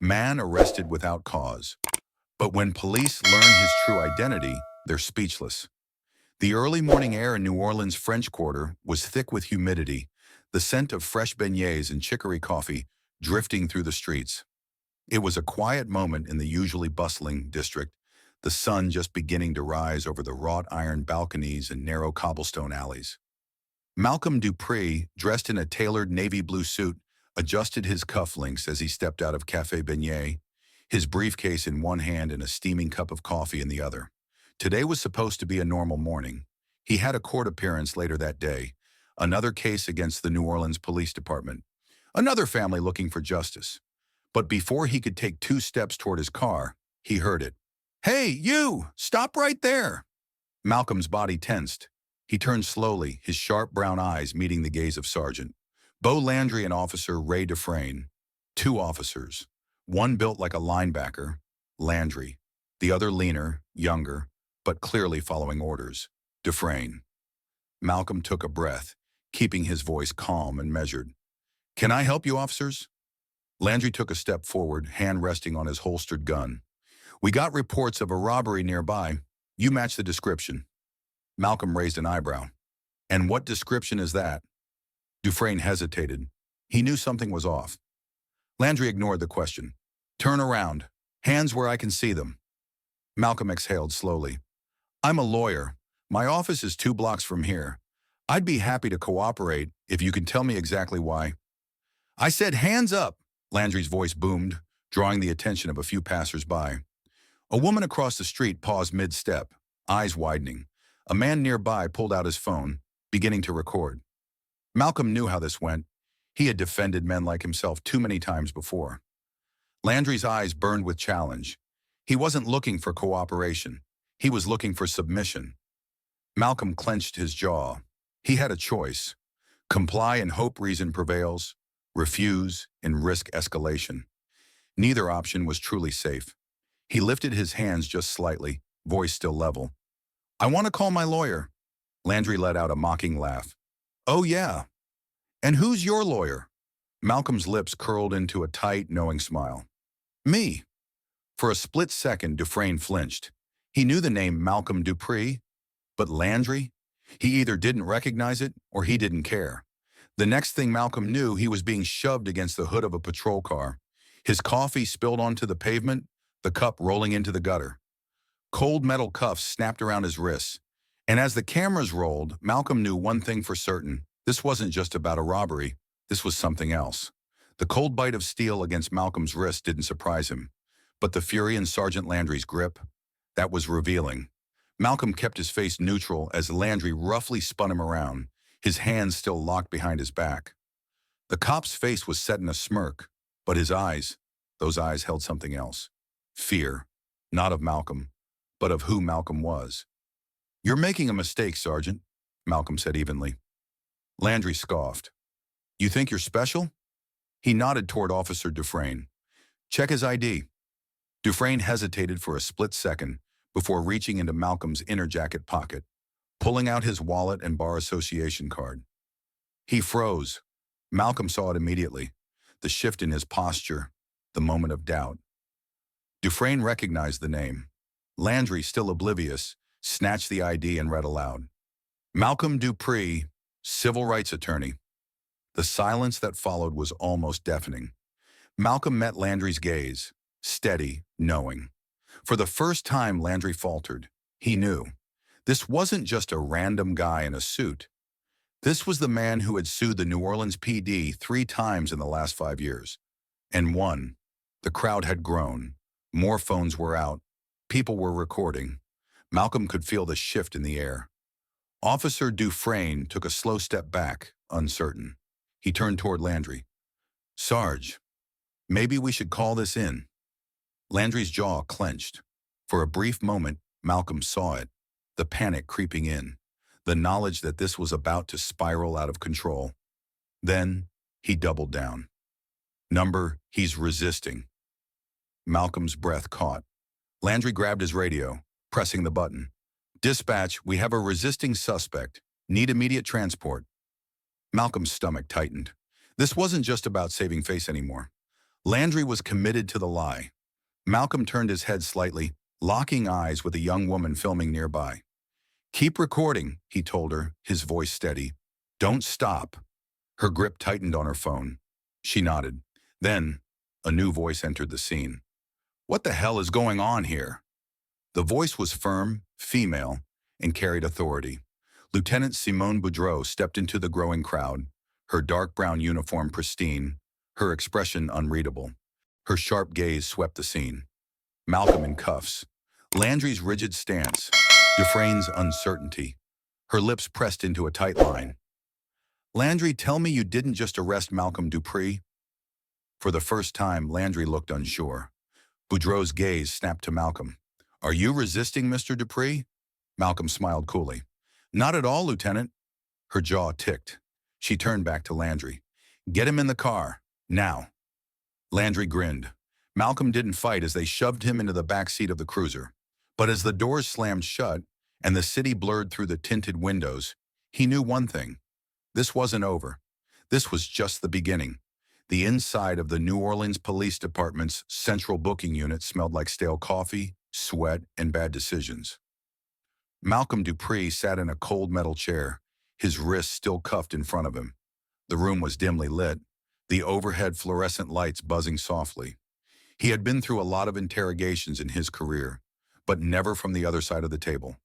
Man arrested without cause. But when police learn his true identity, they're speechless. The early morning air in New Orleans' French Quarter was thick with humidity, the scent of fresh beignets and chicory coffee drifting through the streets. It was a quiet moment in the usually bustling district, the sun just beginning to rise over the wrought iron balconies and narrow cobblestone alleys. Malcolm Dupree, dressed in a tailored navy blue suit, adjusted his cufflinks as he stepped out of Café Beignet, his briefcase in one hand and a steaming cup of coffee in the other. Today was supposed to be a normal morning. He had a court appearance later that day, another case against the New Orleans Police Department, another family looking for justice. But before he could take 2 steps toward his car, he heard it. "Hey, you! Stop right there!" Malcolm's body tensed. He turned slowly, his sharp brown eyes meeting the gaze of Sergeant Beau Landry and Officer Ray Dufresne. 2 officers. One built like a linebacker, Landry. The other leaner, younger, but clearly following orders, Dufresne. Malcolm took a breath, keeping his voice calm and measured. "Can I help you, officers?" Landry took a step forward, hand resting on his holstered gun. "We got reports of a robbery nearby. You match the description." Malcolm raised an eyebrow. "And what description is that?" Dufresne hesitated. He knew something was off. Landry ignored the question. "Turn around. Hands where I can see them." Malcolm exhaled slowly. "I'm a lawyer. My office is 2 blocks from here. I'd be happy to cooperate if you can tell me exactly why." "I said hands up!" Landry's voice boomed, drawing the attention of a few passers-by. A woman across the street paused mid-step, eyes widening. A man nearby pulled out his phone, beginning to record. Malcolm knew how this went. He had defended men like himself too many times before. Landry's eyes burned with challenge. He wasn't looking for cooperation. He was looking for submission. Malcolm clenched his jaw. He had a choice. Comply and hope reason prevails. Refuse and risk escalation. Neither option was truly safe. He lifted his hands just slightly, voice still level. "I want to call my lawyer." Landry let out a mocking laugh. "Oh yeah. And who's your lawyer?" Malcolm's lips curled into a tight, knowing smile. "Me." For a split second, Dufresne flinched. He knew the name Malcolm Dupree, but Landry? He either didn't recognize it or he didn't care. The next thing Malcolm knew, he was being shoved against the hood of a patrol car. His coffee spilled onto the pavement, the cup rolling into the gutter. Cold metal cuffs snapped around his wrists. And as the cameras rolled, Malcolm knew one thing for certain. This wasn't just about a robbery. This was something else. The cold bite of steel against Malcolm's wrist didn't surprise him. But the fury in Sergeant Landry's grip, that was revealing. Malcolm kept his face neutral as Landry roughly spun him around, his hands still locked behind his back. The cop's face was set in a smirk, but his eyes, those eyes held something else. Fear, not of Malcolm, but of who Malcolm was. "You're making a mistake, Sergeant," Malcolm said evenly. Landry scoffed. "You think you're special?" He nodded toward Officer Dufresne. "Check his ID." Dufresne hesitated for a split second before reaching into Malcolm's inner jacket pocket, pulling out his wallet and bar association card. He froze. Malcolm saw it immediately, the shift in his posture, the moment of doubt. Dufresne recognized the name. Landry, still oblivious, snatched the ID and read aloud. "Malcolm Dupree, civil rights attorney." The silence that followed was almost deafening. Malcolm met Landry's gaze, steady, knowing. For the first time, Landry faltered. He knew. This wasn't just a random guy in a suit. This was the man who had sued the New Orleans PD 3 times in the last 5 years. And won. The crowd had grown. More phones were out. People were recording. Malcolm could feel the shift in the air. Officer Dufresne took a slow step back, uncertain. He turned toward Landry. "Sarge, maybe we should call this in." Landry's jaw clenched. For a brief moment, Malcolm saw it, the panic creeping in, the knowledge that this was about to spiral out of control. Then, he doubled down. "Number, he's resisting." Malcolm's breath caught. Landry grabbed his radio, pressing the button. "Dispatch, we have a resisting suspect. Need immediate transport." Malcolm's stomach tightened. This wasn't just about saving face anymore. Landry was committed to the lie. Malcolm turned his head slightly, locking eyes with a young woman filming nearby. "Keep recording," he told her, his voice steady. "Don't stop." Her grip tightened on her phone. She nodded. Then, a new voice entered the scene. "What the hell is going on here?" The voice was firm, female, and carried authority. Lieutenant Simone Boudreau stepped into the growing crowd, her dark brown uniform pristine, her expression unreadable. Her sharp gaze swept the scene. Malcolm in cuffs. Landry's rigid stance. Dufresne's uncertainty. Her lips pressed into a tight line. "Landry, tell me you didn't just arrest Malcolm Dupree?" For the first time, Landry looked unsure. Boudreau's gaze snapped to Malcolm. "Are you resisting, Mr. Dupree?" Malcolm smiled coolly. "Not at all, Lieutenant." Her jaw ticked. She turned back to Landry. "Get him in the car, now." Landry grinned. Malcolm didn't fight as they shoved him into the back seat of the cruiser. But as the doors slammed shut and the city blurred through the tinted windows, he knew one thing. This wasn't over. This was just the beginning. The inside of the New Orleans Police Department's central booking unit smelled like stale coffee, sweat, and bad decisions. Malcolm Dupree sat in a cold metal chair, his wrists still cuffed in front of him. The room was dimly lit, the overhead fluorescent lights buzzing softly. He had been through a lot of interrogations in his career, but never from the other side of the table.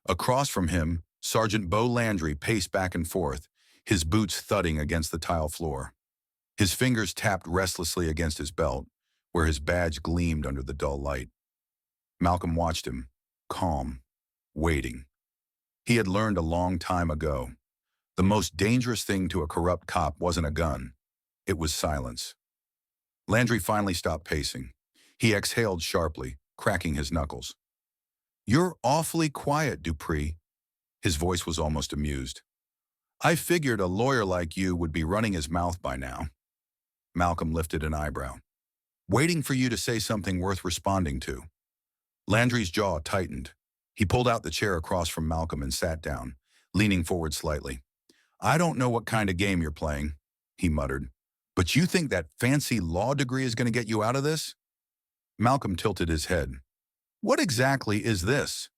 Across from him, Sergeant Beau Landry paced back and forth, his boots thudding against the tile floor. His fingers tapped restlessly against his belt, where his badge gleamed under the dull light. Malcolm watched him, calm, waiting. He had learned a long time ago. The most dangerous thing to a corrupt cop wasn't a gun. It was silence. Landry finally stopped pacing. He exhaled sharply, cracking his knuckles. "You're awfully quiet, Dupree." His voice was almost amused. "I figured a lawyer like you would be running his mouth by now." Malcolm lifted an eyebrow. "Waiting for you to say something worth responding to." Landry's jaw tightened. He pulled out the chair across from Malcolm and sat down, leaning forward slightly. "I don't know what kind of game you're playing," he muttered, "but you think that fancy law degree is going to get you out of this?" Malcolm tilted his head. "What exactly is this?"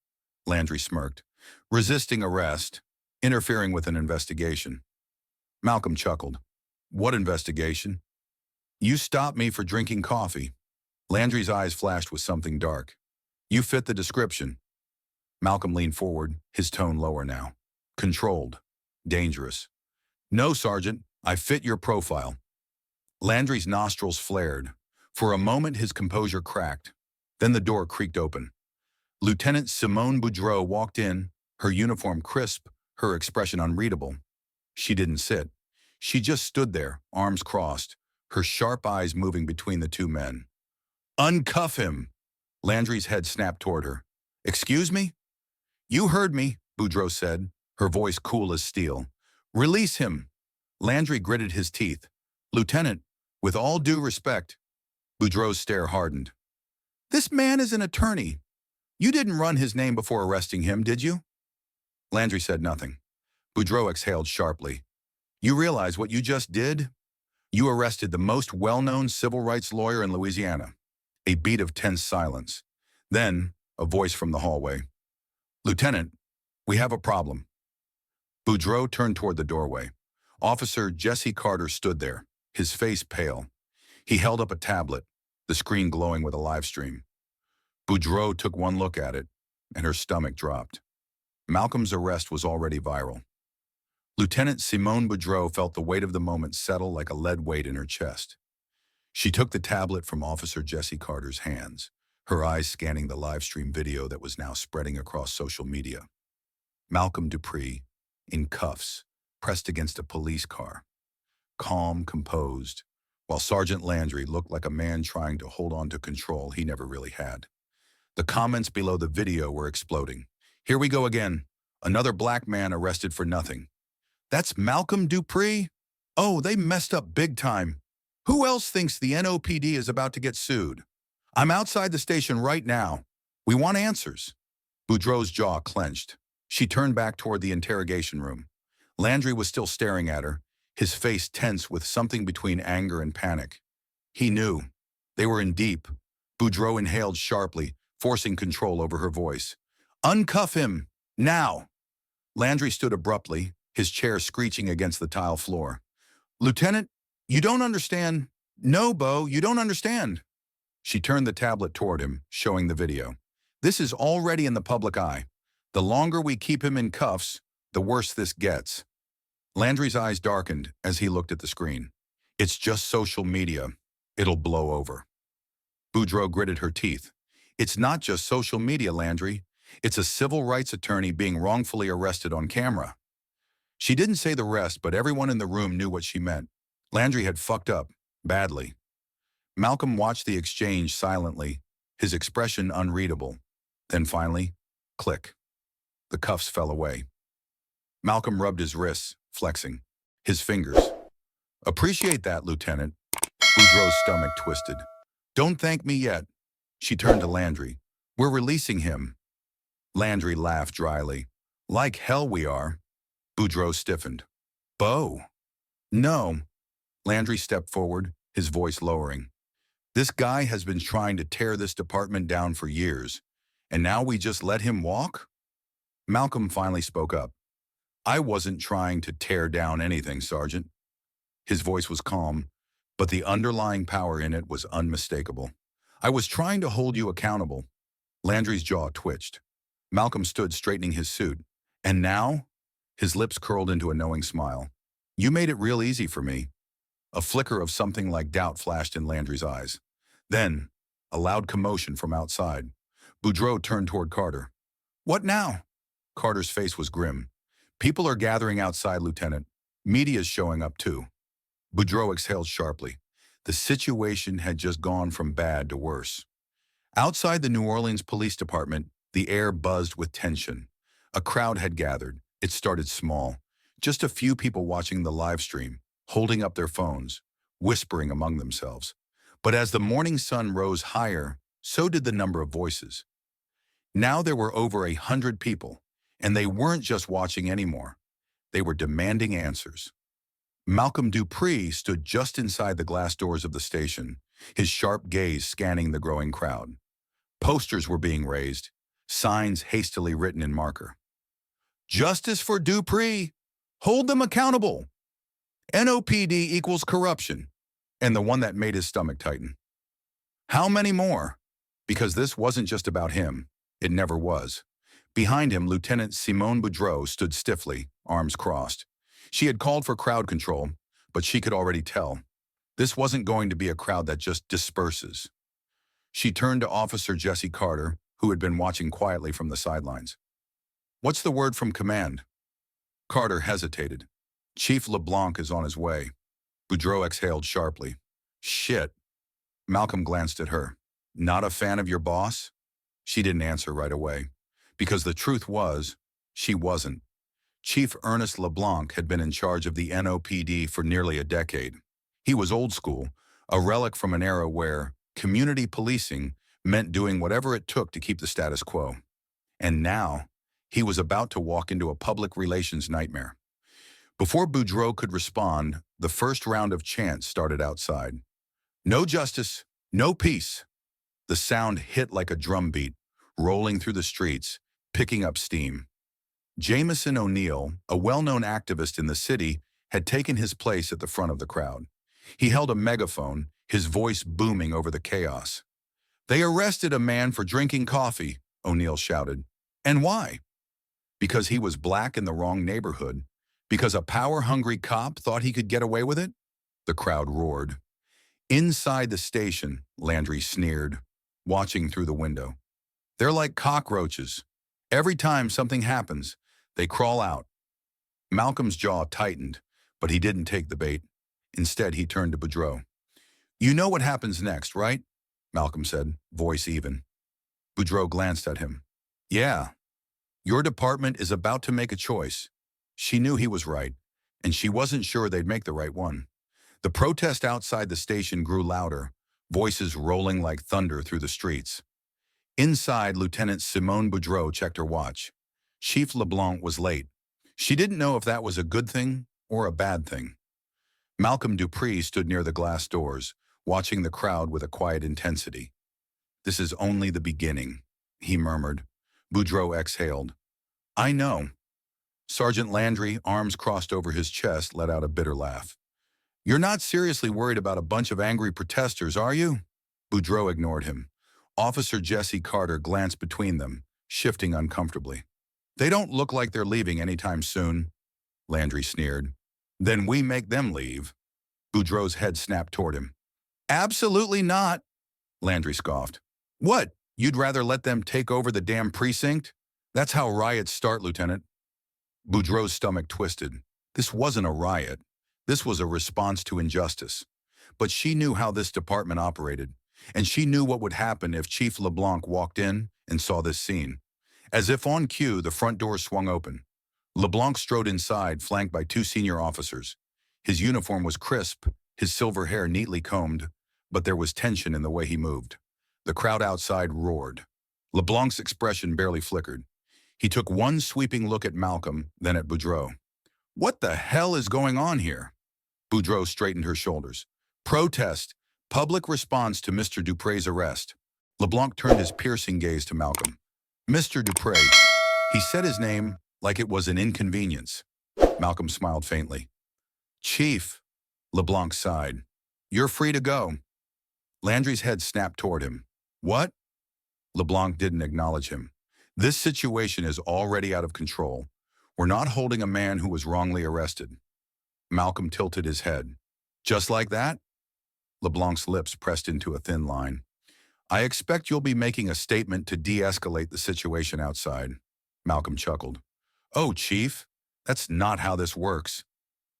Landry smirked. "Resisting arrest, interfering with an investigation." Malcolm chuckled. "What investigation?" "You stopped me for drinking coffee." Landry's eyes flashed with something dark. "You fit the description." Malcolm leaned forward, his tone lower now. Controlled. Dangerous. "No, Sergeant, I fit your profile." Landry's nostrils flared. For a moment his composure cracked. Then the door creaked open. Lieutenant Simone Boudreau walked in, her uniform crisp, her expression unreadable. She didn't sit. She just stood there, arms crossed, her sharp eyes moving between the two men. "Uncuff him!" Landry's head snapped toward her. "Excuse me?" "You heard me," Boudreau said, her voice cool as steel. "Release him." Landry gritted his teeth. "Lieutenant, with all due respect." Boudreau's stare hardened. "This man is an attorney. You didn't run his name before arresting him, did you?" Landry said nothing. Boudreau exhaled sharply. "You realize what you just did? You arrested the most well-known civil rights lawyer in Louisiana." A beat of tense silence. Then, a voice from the hallway. "Lieutenant, we have a problem." Boudreau turned toward the doorway. Officer Jesse Carter stood there, his face pale. He held up a tablet, the screen glowing with a live stream. Boudreau took one look at it, and her stomach dropped. Malcolm's arrest was already viral. Lieutenant Simone Boudreau felt the weight of the moment settle like a lead weight in her chest. She took the tablet from Officer Jesse Carter's hands, her eyes scanning the live stream video that was now spreading across social media. Malcolm Dupree, in cuffs, pressed against a police car. Calm, composed, while Sergeant Landry looked like a man trying to hold on to control he never really had. The comments below the video were exploding. "Here we go again. Another black man arrested for nothing. That's Malcolm Dupree? Oh, they messed up big time. Who else thinks the NOPD is about to get sued? I'm outside the station right now. We want answers." Boudreau's jaw clenched. She turned back toward the interrogation room. Landry was still staring at her, his face tense with something between anger and panic. He knew. They were in deep. Boudreaux inhaled sharply, forcing control over her voice. Uncuff him! Now! Landry stood abruptly, his chair screeching against the tile floor. Lieutenant, you don't understand. No, Bo, you don't understand. She turned the tablet toward him, showing the video. This is already in the public eye. The longer we keep him in cuffs, the worse this gets. Landry's eyes darkened as he looked at the screen. It's just social media. It'll blow over. Boudreaux gritted her teeth. It's not just social media, Landry. It's a civil rights attorney being wrongfully arrested on camera. She didn't say the rest, but everyone in the room knew what she meant. Landry had fucked up, badly. Malcolm watched the exchange silently, his expression unreadable. Then finally, click. The cuffs fell away. Malcolm rubbed his wrists, flexing. His fingers. Appreciate that, Lieutenant. Boudreaux's stomach twisted. Don't thank me yet. She turned to Landry. We're releasing him. Landry laughed dryly. Like hell we are. Boudreaux stiffened. Bo. No. Landry stepped forward, his voice lowering. This guy has been trying to tear this department down for years, and now we just let him walk? Malcolm finally spoke up. I wasn't trying to tear down anything, Sergeant. His voice was calm, but the underlying power in it was unmistakable. I was trying to hold you accountable. Landry's jaw twitched. Malcolm stood straightening his suit. And now? His lips curled into a knowing smile. You made it real easy for me. A flicker of something like doubt flashed in Landry's eyes. Then, a loud commotion from outside. Boudreaux turned toward Carter. What now? Carter's face was grim. People are gathering outside, Lieutenant. Media's showing up too. Boudreaux exhaled sharply. The situation had just gone from bad to worse. Outside the New Orleans Police Department, the air buzzed with tension. A crowd had gathered. It started small. Just a few people watching the live stream, holding up their phones, whispering among themselves. But as the morning sun rose higher, so did the number of voices. Now there were over 100 people, and they weren't just watching anymore. They were demanding answers. Malcolm Dupree stood just inside the glass doors of the station, his sharp gaze scanning the growing crowd. Posters were being raised, signs hastily written in marker. Justice for Dupree! Hold them accountable! NOPD equals corruption. And the one that made his stomach tighten. How many more? Because this wasn't just about him. It never was. Behind him, Lieutenant Simone Boudreaux stood stiffly, arms crossed. She had called for crowd control, but she could already tell. This wasn't going to be a crowd that just disperses. She turned to Officer Jesse Carter, who had been watching quietly from the sidelines. What's the word from command? Carter hesitated. Chief LeBlanc is on his way. Boudreaux exhaled sharply. Shit. Malcolm glanced at her. Not a fan of your boss? She didn't answer right away. Because the truth was, she wasn't. Chief Ernest LeBlanc had been in charge of the NOPD for nearly a decade. He was old school, a relic from an era where community policing meant doing whatever it took to keep the status quo. And now, he was about to walk into a public relations nightmare. Before Boudreaux could respond, the first round of chants started outside. No justice, no peace. The sound hit like a drum beat, rolling through the streets, picking up steam. Jameson O'Neill, a well-known activist in the city, had taken his place at the front of the crowd. He held a megaphone, his voice booming over the chaos. They arrested a man for drinking coffee, O'Neill shouted. And why? Because he was black in the wrong neighborhood? Because a power-hungry cop thought he could get away with it? The crowd roared. Inside the station, Landry sneered, watching through the window. They're like cockroaches. Every time something happens, they crawl out. Malcolm's jaw tightened, but he didn't take the bait. Instead, he turned to Boudreaux. You know what happens next, right? Malcolm said, voice even. Boudreaux glanced at him. Yeah. Your department is about to make a choice. She knew he was right, and she wasn't sure they'd make the right one. The protest outside the station grew louder, voices rolling like thunder through the streets. Inside, Lieutenant Simone Boudreaux checked her watch. Chief LeBlanc was late. She didn't know if that was a good thing or a bad thing. Malcolm Dupree stood near the glass doors, watching the crowd with a quiet intensity. "This is only the beginning," he murmured. Boudreaux exhaled. "I know." Sergeant Landry, arms crossed over his chest, let out a bitter laugh. "You're not seriously worried about a bunch of angry protesters, are you?" Boudreaux ignored him. Officer Jesse Carter glanced between them, shifting uncomfortably. "They don't look like they're leaving anytime soon," Landry sneered. "Then we make them leave." Boudreaux's head snapped toward him. "Absolutely not," Landry scoffed. "What, you'd rather let them take over the damn precinct? That's how riots start, Lieutenant." Boudreaux's stomach twisted. This wasn't a riot. This was a response to injustice. But she knew how this department operated, and she knew what would happen if Chief LeBlanc walked in and saw this scene. As if on cue, the front door swung open. LeBlanc strode inside, flanked by two senior officers. His uniform was crisp, his silver hair neatly combed, but there was tension in the way he moved. The crowd outside roared. LeBlanc's expression barely flickered. He took one sweeping look at Malcolm, then at Boudreaux. "What the hell is going on here?" Boudreaux straightened her shoulders. "Protest. Public response to Mr. Dupre's arrest." LeBlanc turned his piercing gaze to Malcolm. "Mr. Dupre." He said his name like it was an inconvenience. Malcolm smiled faintly. "Chief," LeBlanc sighed. "You're free to go." Landry's head snapped toward him. "What?" LeBlanc didn't acknowledge him. "This situation is already out of control. We're not holding a man who was wrongly arrested." Malcolm tilted his head. "Just like that?" LeBlanc's lips pressed into a thin line. "I expect you'll be making a statement to de-escalate the situation outside." Malcolm chuckled. "Oh, Chief, that's not how this works."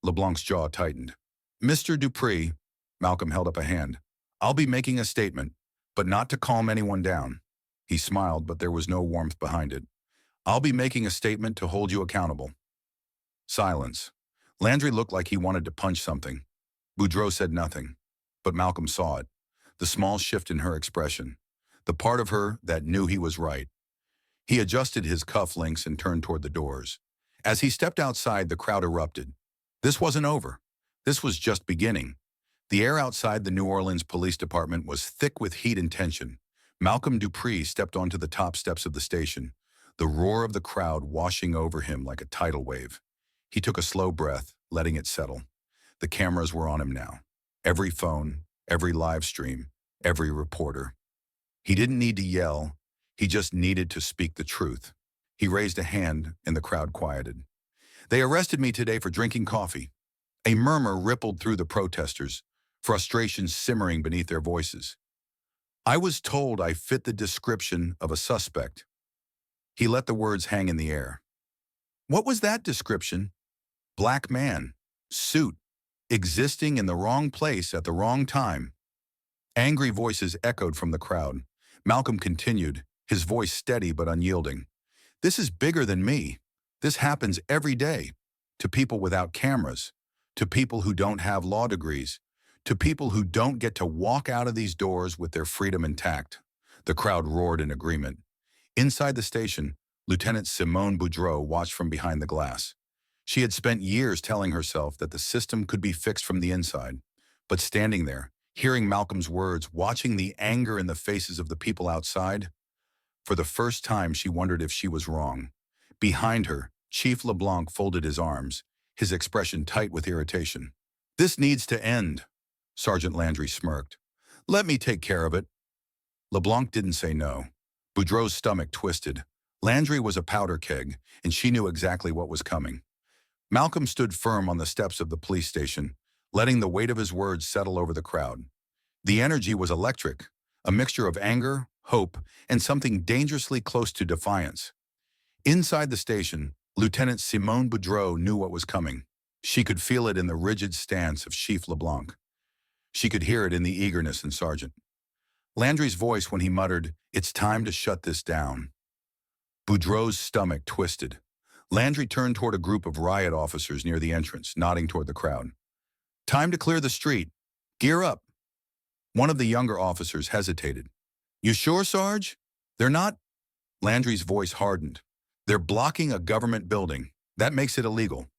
LeBlanc's jaw tightened. "Mr. Dupre," Malcolm held up a hand, "I'll be making a statement, but not to calm anyone down." He smiled, but there was no warmth behind it. "I'll be making a statement to hold you accountable." Silence. Landry looked like he wanted to punch something. Boudreaux said nothing, but Malcolm saw it. The small shift in her expression. The part of her that knew he was right. He adjusted his cufflinks and turned toward the doors. As he stepped outside, the crowd erupted. This wasn't over. This was just beginning. The air outside the New Orleans Police Department was thick with heat and tension. Malcolm Dupre stepped onto the top steps of the station, the roar of the crowd washing over him like a tidal wave. He took a slow breath, letting it settle. The cameras were on him now. Every phone, every live stream, every reporter. He didn't need to yell. He just needed to speak the truth. He raised a hand, and the crowd quieted. "They arrested me today for drinking coffee." A murmur rippled through the protesters, frustration simmering beneath their voices. "I was told I fit the description of a suspect." He let the words hang in the air. "What was that description?" "Black man, suit, existing in the wrong place at the wrong time." Angry voices echoed from the crowd. Malcolm continued, his voice steady but unyielding. "This is bigger than me. This happens every day. To people without cameras. To people who don't have law degrees. To people who don't get to walk out of these doors with their freedom intact." The crowd roared in agreement. Inside the station, Lieutenant Simone Boudreaux watched from behind the glass. She had spent years telling herself that the system could be fixed from the inside. But standing there, hearing Malcolm's words, watching the anger in the faces of the people outside, for the first time she wondered if she was wrong. Behind her, Chief LeBlanc folded his arms, his expression tight with irritation. "This needs to end." Sergeant Landry smirked. "Let me take care of it." LeBlanc didn't say no. Boudreaux's stomach twisted. Landry was a powder keg, and she knew exactly what was coming. Malcolm stood firm on the steps of the police station, letting the weight of his words settle over the crowd. The energy was electric, a mixture of anger, hope, and something dangerously close to defiance. Inside the station, Lieutenant Simone Boudreaux knew what was coming. She could feel it in the rigid stance of Chief LeBlanc. She could hear it in the eagerness in Sergeant Landry's voice when he muttered, "It's time to shut this down." Boudreaux's stomach twisted. Landry turned toward a group of riot officers near the entrance, nodding toward the crowd. "Time to clear the street. Gear up." One of the younger officers hesitated. "You sure, Sarge? They're not?" Landry's voice hardened. "They're blocking a government building. That makes it illegal."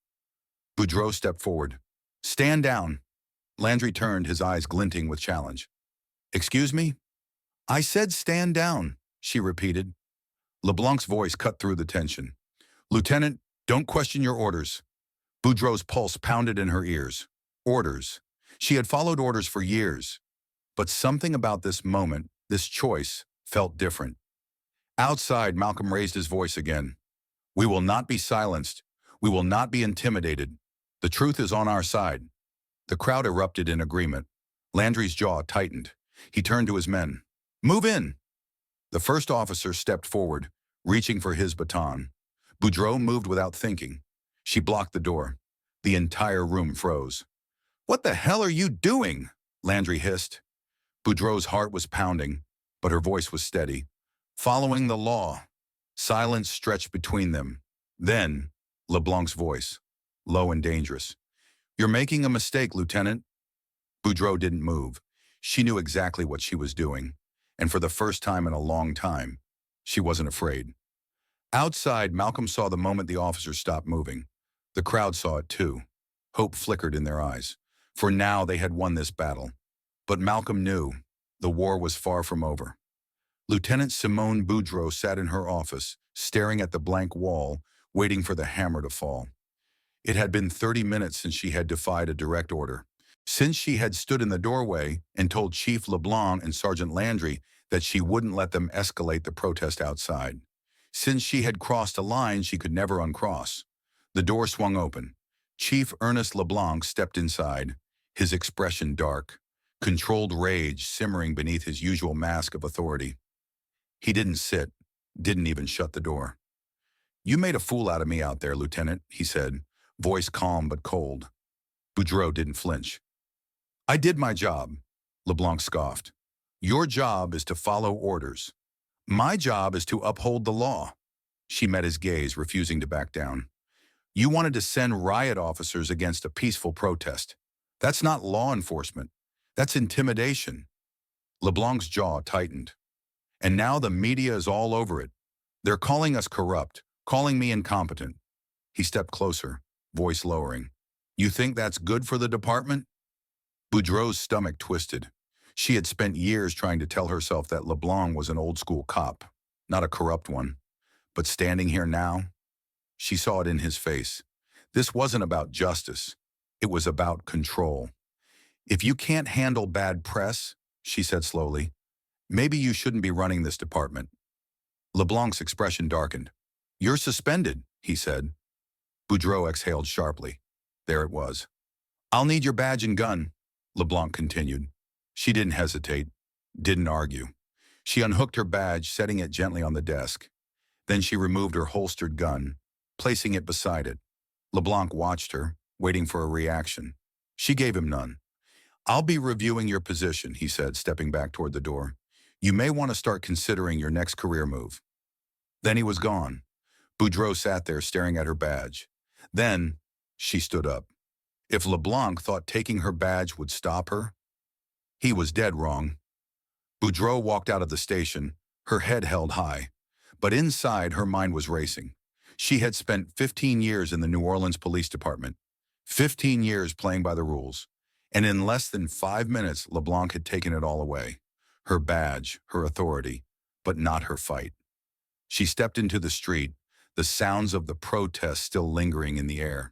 Boudreaux stepped forward. "Stand down." Landry turned, his eyes glinting with challenge. Excuse me? I said stand down, she repeated. LeBlanc's voice cut through the tension. Lieutenant, don't question your orders. Boudreaux's pulse pounded in her ears. Orders. She had followed orders for years. But something about this moment, this choice, felt different. Outside, Malcolm raised his voice again. We will not be silenced. We will not be intimidated. The truth is on our side. The crowd erupted in agreement. Landry's jaw tightened. He turned to his men. Move in! The first officer stepped forward, reaching for his baton. Boudreaux moved without thinking. She blocked the door. The entire room froze. What the hell are you doing? Landry hissed. Boudreaux's heart was pounding, but her voice was steady. Following the law. Silence stretched between them. Then, LeBlanc's voice, low and dangerous. You're making a mistake, Lieutenant. Boudreaux didn't move. She knew exactly what she was doing, and for the first time in a long time, she wasn't afraid. Outside, Malcolm saw the moment the officers stopped moving. The crowd saw it too. Hope flickered in their eyes. For now, they had won this battle. But Malcolm knew the war was far from over. Lieutenant Simone Boudreaux sat in her office, staring at the blank wall, waiting for the hammer to fall. It had been 30 minutes since she had defied a direct order. Since she had stood in the doorway and told Chief LeBlanc and Sergeant Landry that she wouldn't let them escalate the protest outside. Since she had crossed a line she could never uncross. The door swung open. Chief Ernest LeBlanc stepped inside, his expression dark, controlled rage simmering beneath his usual mask of authority. He didn't sit, didn't even shut the door. You made a fool out of me out there, Lieutenant, he said, voice calm but cold. Boudreaux didn't flinch. I did my job, LeBlanc scoffed. Your job is to follow orders. My job is to uphold the law. She met his gaze, refusing to back down. You wanted to send riot officers against a peaceful protest. That's not law enforcement. That's intimidation. LeBlanc's jaw tightened. And now the media is all over it. They're calling us corrupt, calling me incompetent. He stepped closer, voice lowering. You think that's good for the department? Boudreaux's stomach twisted. She had spent years trying to tell herself that LeBlanc was an old-school cop, not a corrupt one. But standing here now, she saw it in his face. This wasn't about justice. It was about control. If you can't handle bad press, she said slowly, maybe you shouldn't be running this department. LeBlanc's expression darkened. You're suspended, he said. Boudreaux exhaled sharply. There it was. I'll need your badge and gun, LeBlanc continued. She didn't hesitate, didn't argue. She unhooked her badge, setting it gently on the desk. Then she removed her holstered gun, placing it beside it. LeBlanc watched her, waiting for a reaction. She gave him none. I'll be reviewing your position, he said, stepping back toward the door. You may want to start considering your next career move. Then he was gone. Boudreaux sat there staring at her badge. Then she stood up. If LeBlanc thought taking her badge would stop her, he was dead wrong. Boudreaux walked out of the station, her head held high. But inside, her mind was racing. She had spent 15 years in the New Orleans Police Department, 15 years playing by the rules. And in less than 5 minutes, LeBlanc had taken it all away. Her badge, her authority, but not her fight. She stepped into the street, the sounds of the protest still lingering in the air.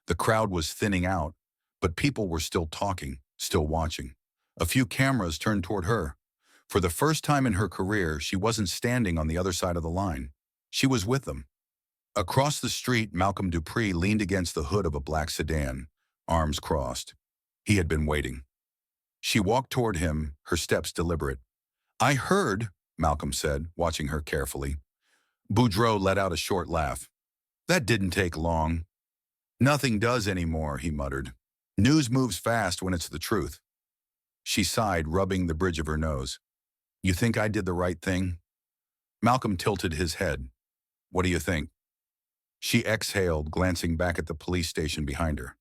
The crowd was thinning out, but people were still talking, still watching. A few cameras turned toward her. For the first time in her career, she wasn't standing on the other side of the line. She was with them. Across the street, Malcolm Dupree leaned against the hood of a black sedan, arms crossed. He had been waiting. She walked toward him, her steps deliberate. I heard, Malcolm said, watching her carefully. Boudreaux let out a short laugh. That didn't take long. Nothing does anymore, he muttered. News moves fast when it's the truth. She sighed, rubbing the bridge of her nose. You think I did the right thing? Malcolm tilted his head. What do you think? She exhaled, glancing back at the police station behind her.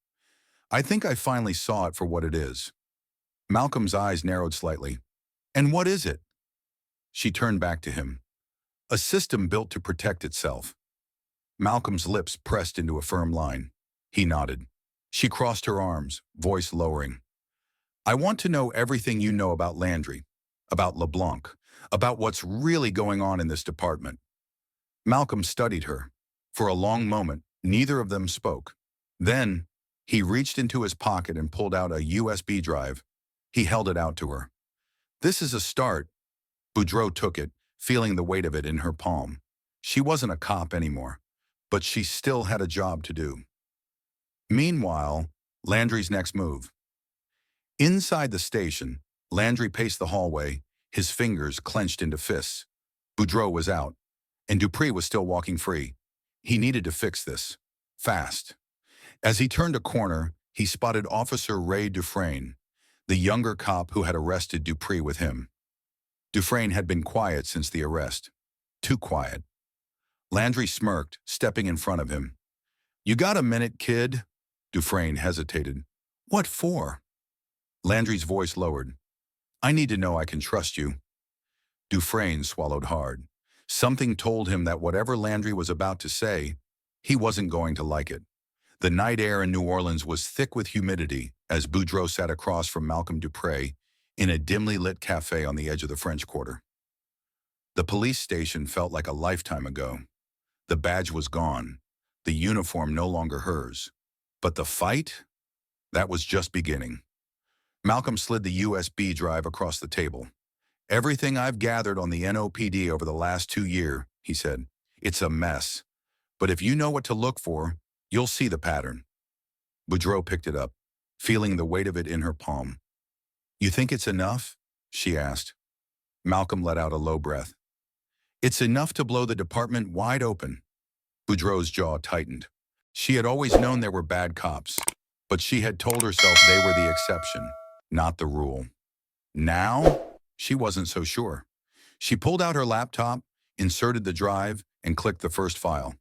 I think I finally saw it for what it is. Malcolm's eyes narrowed slightly. And what is it? She turned back to him. A system built to protect itself. Malcolm's lips pressed into a firm line. He nodded. She crossed her arms, voice lowering. I want to know everything you know about Landry, about LeBlanc, about what's really going on in this department. Malcolm studied her. For a long moment, neither of them spoke. Then, he reached into his pocket and pulled out a USB drive. He held it out to her. This is a start. Boudreaux took it, feeling the weight of it in her palm. She wasn't a cop anymore, but she still had a job to do. Meanwhile, Landry's next move. Inside the station, Landry paced the hallway, his fingers clenched into fists. Boudreaux was out, and Dupree was still walking free. He needed to fix this. Fast. As he turned a corner, he spotted Officer Ray Dufresne, the younger cop who had arrested Dupree with him. Dufresne had been quiet since the arrest. Too quiet. Landry smirked, stepping in front of him. "You got a minute, kid?" Dufresne hesitated. "What for?" Landry's voice lowered. "I need to know I can trust you." Dufresne swallowed hard. Something told him that whatever Landry was about to say, he wasn't going to like it. The night air in New Orleans was thick with humidity as Boudreaux sat across from Malcolm Dupree in a dimly lit cafe on the edge of the French Quarter. The police station felt like a lifetime ago. The badge was gone, the uniform no longer hers. But the fight? That was just beginning. Malcolm slid the USB drive across the table. "Everything I've gathered on the NOPD over the last 2 years," he said. "It's a mess. But if you know what to look for, you'll see the pattern." Boudreaux picked it up, feeling the weight of it in her palm. "You think it's enough?" she asked. Malcolm let out a low breath. "It's enough to blow the department wide open." Boudreaux's jaw tightened. She had always known there were bad cops, but she had told herself they were the exception, not the rule. Now, she wasn't so sure. She pulled out her laptop, inserted the drive, and clicked the first file.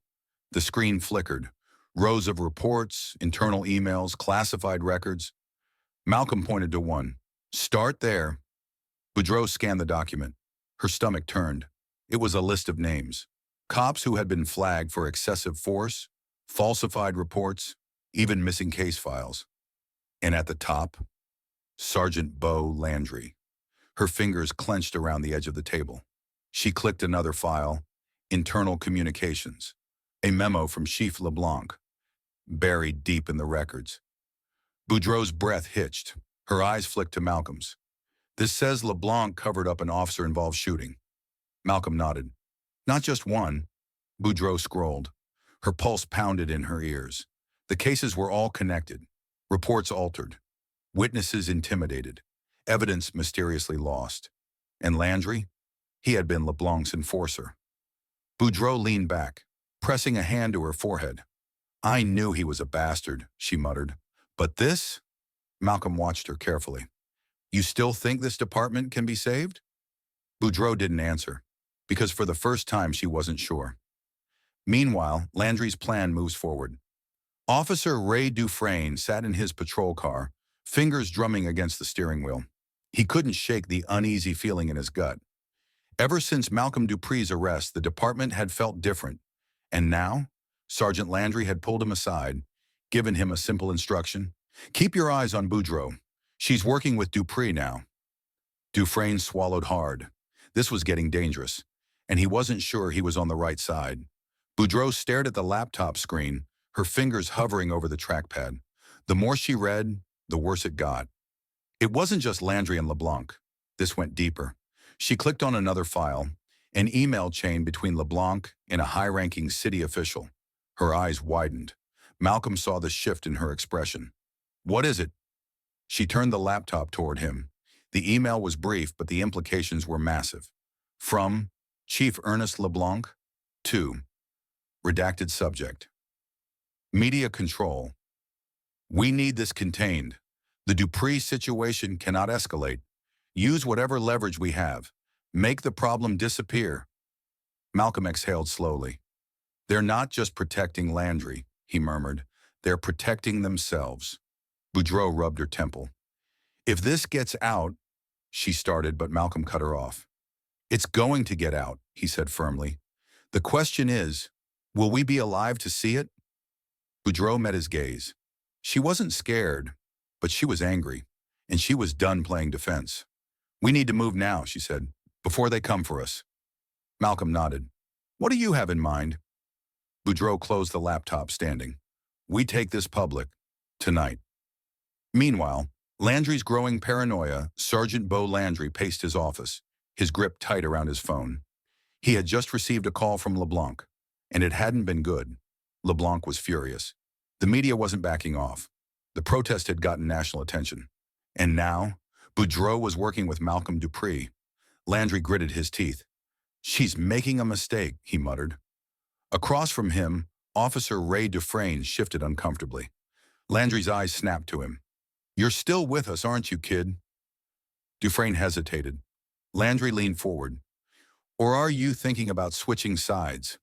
The screen flickered. Rows of reports, internal emails, classified records. Malcolm pointed to one. "Start there." Boudreaux scanned the document. Her stomach turned. It was a list of names. Cops who had been flagged for excessive force, falsified reports, even missing case files. And at the top, Sergeant Beau Landry. Her fingers clenched around the edge of the table. She clicked another file, internal communications. A memo from Chief LeBlanc, buried deep in the records. Boudreaux's breath hitched. Her eyes flicked to Malcolm's. "This says LeBlanc covered up an officer-involved shooting." Malcolm nodded. "Not just one." Boudreaux scrolled. Her pulse pounded in her ears. The cases were all connected. Reports altered. Witnesses intimidated. Evidence mysteriously lost. And Landry? He had been LeBlanc's enforcer. Boudreaux leaned back, pressing a hand to her forehead. "I knew he was a bastard," she muttered. "But this?" Malcolm watched her carefully. "You still think this department can be saved?" Boudreaux didn't answer, because for the first time she wasn't sure. Meanwhile, Landry's plan moves forward. Officer Ray Dufresne sat in his patrol car, fingers drumming against the steering wheel. He couldn't shake the uneasy feeling in his gut. Ever since Malcolm Dupree's arrest, the department had felt different. And now, Sergeant Landry had pulled him aside, given him a simple instruction. "Keep your eyes on Boudreaux. She's working with Dupree now." Dufresne swallowed hard. This was getting dangerous, and he wasn't sure he was on the right side. Boudreaux stared at the laptop screen, her fingers hovering over the trackpad. The more she read, the worse it got. It wasn't just Landry and LeBlanc. This went deeper. She clicked on another file, an email chain between LeBlanc and a high-ranking city official. Her eyes widened. Malcolm saw the shift in her expression. "What is it?" She turned the laptop toward him. The email was brief, but the implications were massive. From Chief Ernest LeBlanc to redacted subject. Media control. "We need this contained. The Dupree situation cannot escalate. Use whatever leverage we have. Make the problem disappear." Malcolm exhaled slowly. "They're not just protecting Landry," he murmured. "They're protecting themselves." Boudreaux rubbed her temple. "If this gets out," she started, but Malcolm cut her off. "It's going to get out," he said firmly. "The question is, will we be alive to see it?" Boudreaux met his gaze. She wasn't scared, but she was angry. and she was done playing defense. "We need to move now," she said, "before they come for us." Malcolm nodded. "What do you have in mind?" Boudreaux closed the laptop, standing. "We take this public. Tonight." Meanwhile, Landry's growing paranoia, Sergeant Beau Landry paced his office, his grip tight around his phone. He had just received a call from LeBlanc, and it hadn't been good. LeBlanc was furious. The media wasn't backing off. The protest had gotten national attention. And now, Boudreaux was working with Malcolm Dupree. Landry gritted his teeth. "She's making a mistake," he muttered. Across from him, Officer Ray Dufresne shifted uncomfortably. Landry's eyes snapped to him. "You're still with us, aren't you, kid?" Dufresne hesitated. Landry leaned forward. "Or are you thinking about switching sides?"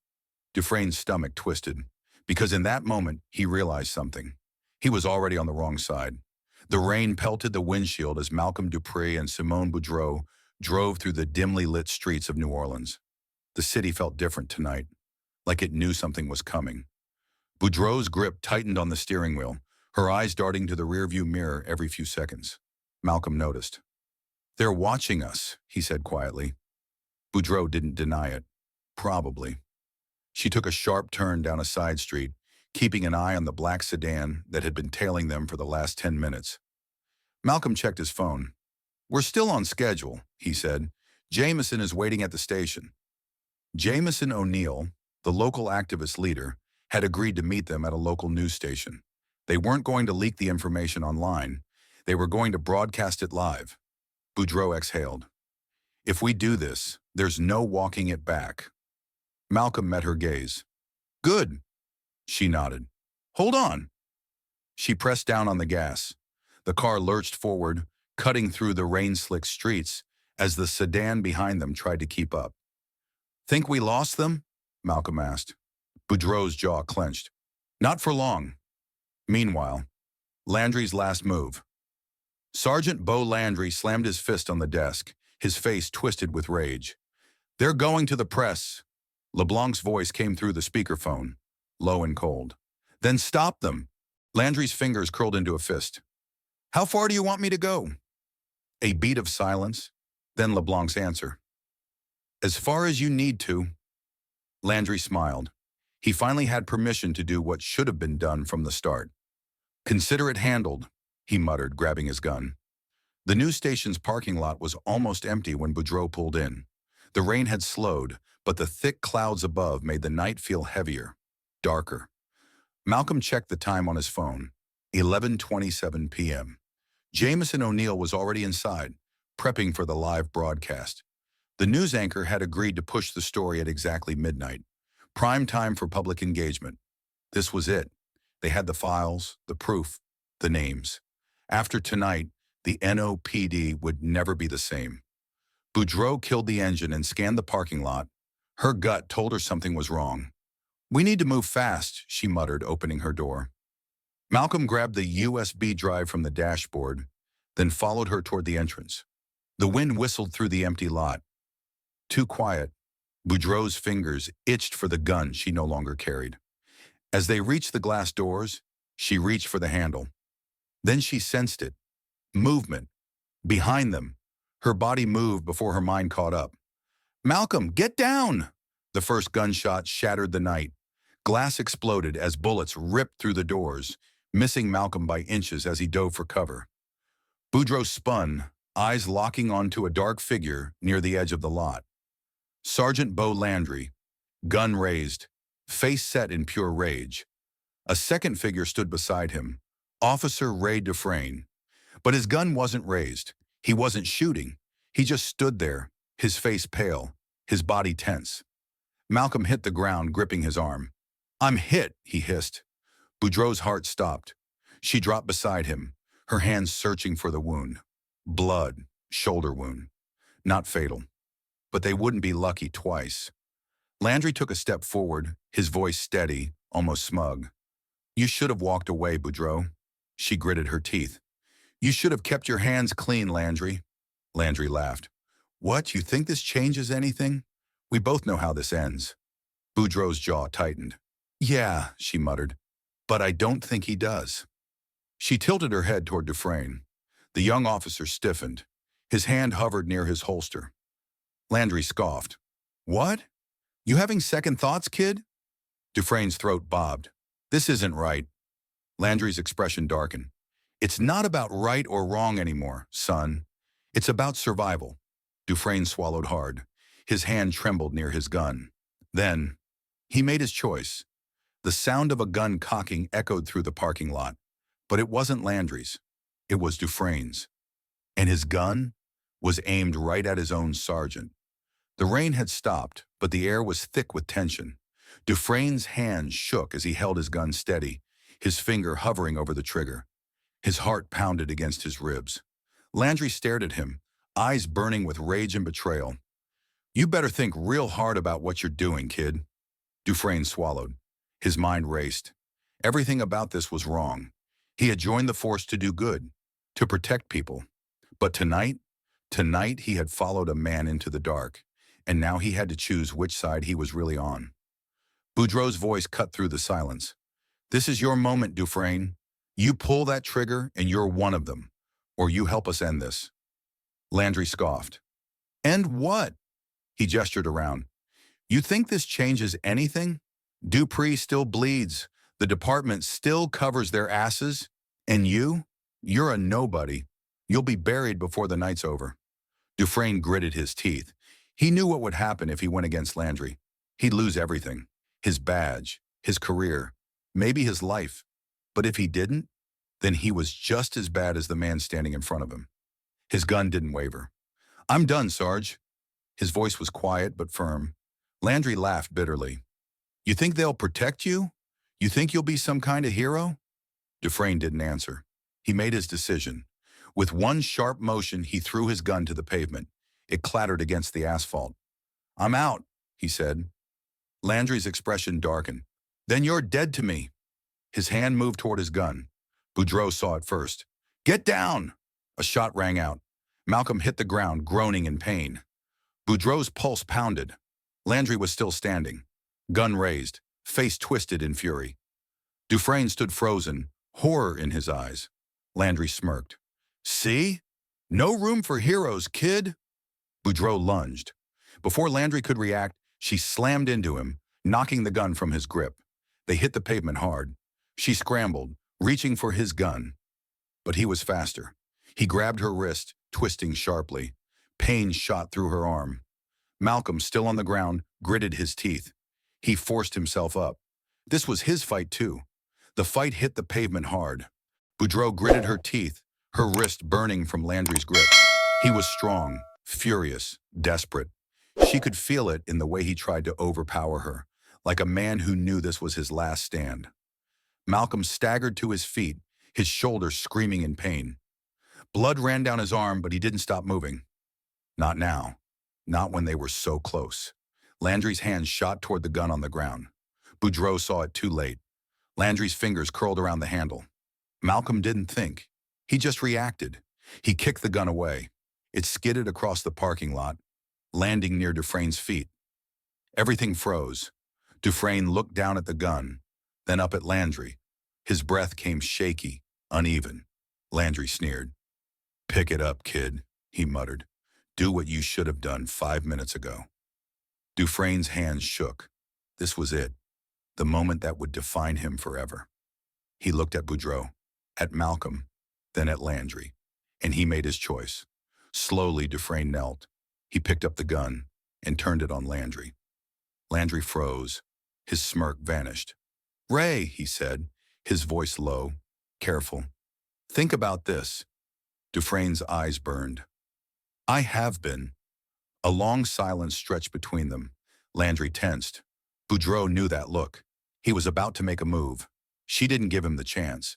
Dufresne's stomach twisted, because in that moment, he realized something. He was already on the wrong side. The rain pelted the windshield as Malcolm Dupree and Simone Boudreaux drove through the dimly lit streets of New Orleans. The city felt different tonight, like it knew something was coming. Boudreaux's grip tightened on the steering wheel, her eyes darting to the rearview mirror every few seconds. Malcolm noticed. "They're watching us," he said quietly. Boudreaux didn't deny it. Probably. She took a sharp turn down a side street, keeping an eye on the black sedan that had been tailing them for the last 10 minutes. Malcolm checked his phone. "We're still on schedule," he said. "Jameson is waiting at the station." Jameson O'Neill, the local activist leader, had agreed to meet them at a local news station. They weren't going to leak the information online. They were going to broadcast it live. Boudreaux exhaled. "If we do this, there's no walking it back." Malcolm met her gaze. "Good." She nodded. "Hold on." She pressed down on the gas. The car lurched forward, cutting through the rain-slicked streets as the sedan behind them tried to keep up. "Think we lost them?" Malcolm asked. Boudreaux's jaw clenched. "Not for long." Meanwhile, Landry's last move. Sergeant Beau Landry slammed his fist on the desk, his face twisted with rage. "They're going to the press." LeBlanc's voice came through the speakerphone, low and cold. "Then stop them." Landry's fingers curled into a fist. "How far do you want me to go?" A beat of silence, then LeBlanc's answer. "As far as you need to." Landry smiled. He finally had permission to do what should have been done from the start. "Consider it handled," he muttered, grabbing his gun. The news station's parking lot was almost empty when Boudreaux pulled in. The rain had slowed, but the thick clouds above made the night feel heavier, darker. Malcolm checked the time on his phone. 11:27 p.m. Jameson O'Neill was already inside, prepping for the live broadcast. The news anchor had agreed to push the story at exactly midnight. Prime time for public engagement. This was it. They had the files, the proof, the names. After tonight, the NOPD would never be the same. Boudreaux killed the engine and scanned the parking lot. Her gut told her something was wrong. "We need to move fast," she muttered, opening her door. Malcolm grabbed the USB drive from the dashboard, then followed her toward the entrance. The wind whistled through the empty lot. Too quiet. Boudreaux's fingers itched for the gun she no longer carried. As they reached the glass doors, she reached for the handle. Then she sensed it. Movement. Behind them. Her body moved before her mind caught up. "Malcolm, get down!" The first gunshot shattered the night. Glass exploded as bullets ripped through the doors, missing Malcolm by inches as he dove for cover. Boudreaux spun, eyes locking onto a dark figure near the edge of the lot. Sergeant Beau Landry, gun raised, face set in pure rage. A second figure stood beside him, Officer Ray Dufresne. But his gun wasn't raised. He wasn't shooting. He just stood there, his face pale, his body tense. Malcolm hit the ground, gripping his arm. "I'm hit," he hissed. Boudreaux's heart stopped. She dropped beside him, her hands searching for the wound. Blood, shoulder wound. Not fatal. But they wouldn't be lucky twice. Landry took a step forward, his voice steady, almost smug. "You should have walked away, Boudreaux." She gritted her teeth. "You should have kept your hands clean, Landry." Landry laughed. "What, you think this changes anything? We both know how this ends." Boudreaux's jaw tightened. "Yeah," she muttered, "but I don't think he does." She tilted her head toward Dufresne. The young officer stiffened. His hand hovered near his holster. Landry scoffed. What? You having second thoughts, kid? Dufresne's throat bobbed. This isn't right. Landry's expression darkened. It's not about right or wrong anymore, son. It's about survival. Dufresne swallowed hard. His hand trembled near his gun. Then, he made his choice. The sound of a gun cocking echoed through the parking lot. But it wasn't Landry's. It was Dufresne's. And his gun was aimed right at his own sergeant. The rain had stopped, but the air was thick with tension. Dufresne's hand shook as he held his gun steady, his finger hovering over the trigger. His heart pounded against his ribs. Landry stared at him, eyes burning with rage and betrayal. You better think real hard about what you're doing, kid. Dufresne swallowed. His mind raced. Everything about this was wrong. He had joined the force to do good, to protect people. But tonight he had followed a man into the dark, and now he had to choose which side he was really on. Boudreaux's voice cut through the silence. This is your moment, Dufresne. You pull that trigger and you're one of them, or you help us end this. Landry scoffed. End what? He gestured around. You think this changes anything? Dupree still bleeds. The department still covers their asses. And you're a nobody. You'll be buried before the night's over. Dufresne gritted his teeth. He knew what would happen if he went against Landry. He'd lose everything. His badge, his career, maybe his life. But if he didn't, then he was just as bad as the man standing in front of him. His gun didn't waver. I'm done, Sarge. His voice was quiet but firm. Landry laughed bitterly. You think they'll protect you? You think you'll be some kind of hero? Dufresne didn't answer. He made his decision. With one sharp motion, he threw his gun to the pavement. It clattered against the asphalt. I'm out, he said. Landry's expression darkened. Then you're dead to me. His hand moved toward his gun. Boudreaux saw it first. Get down! A shot rang out. Malcolm hit the ground, groaning in pain. Boudreaux's pulse pounded. Landry was still standing. Gun raised, face twisted in fury. Dufresne stood frozen, horror in his eyes. Landry smirked. See? No room for heroes, kid. Boudreaux lunged. Before Landry could react, she slammed into him, knocking the gun from his grip. They hit the pavement hard. She scrambled, reaching for his gun. But he was faster. He grabbed her wrist, twisting sharply. Pain shot through her arm. Malcolm, still on the ground, gritted his teeth. He forced himself up. This was his fight, too. The fight hit the pavement hard. Boudreaux gritted her teeth, her wrist burning from Landry's grip. He was strong, furious, desperate. She could feel it in the way he tried to overpower her, like a man who knew this was his last stand. Malcolm staggered to his feet, his shoulders screaming in pain. Blood ran down his arm, but he didn't stop moving. Not now. Not when they were so close. Landry's hand shot toward the gun on the ground. Boudreaux saw it too late. Landry's fingers curled around the handle. Malcolm didn't think. He just reacted. He kicked the gun away. It skidded across the parking lot, landing near Dufresne's feet. Everything froze. Dufresne looked down at the gun, then up at Landry. His breath came shaky, uneven. Landry sneered. Pick it up, kid, he muttered. Do what you should have done 5 minutes ago. Dufresne's hands shook. This was it, the moment that would define him forever. He looked at Boudreaux, at Malcolm, then at Landry, and he made his choice. Slowly, Dufresne knelt. He picked up the gun and turned it on Landry. Landry froze. His smirk vanished. Ray, he said, his voice low, careful. Think about this. Dufresne's eyes burned. I have been. A long silence stretched between them. Landry tensed. Boudreaux knew that look. He was about to make a move. She didn't give him the chance.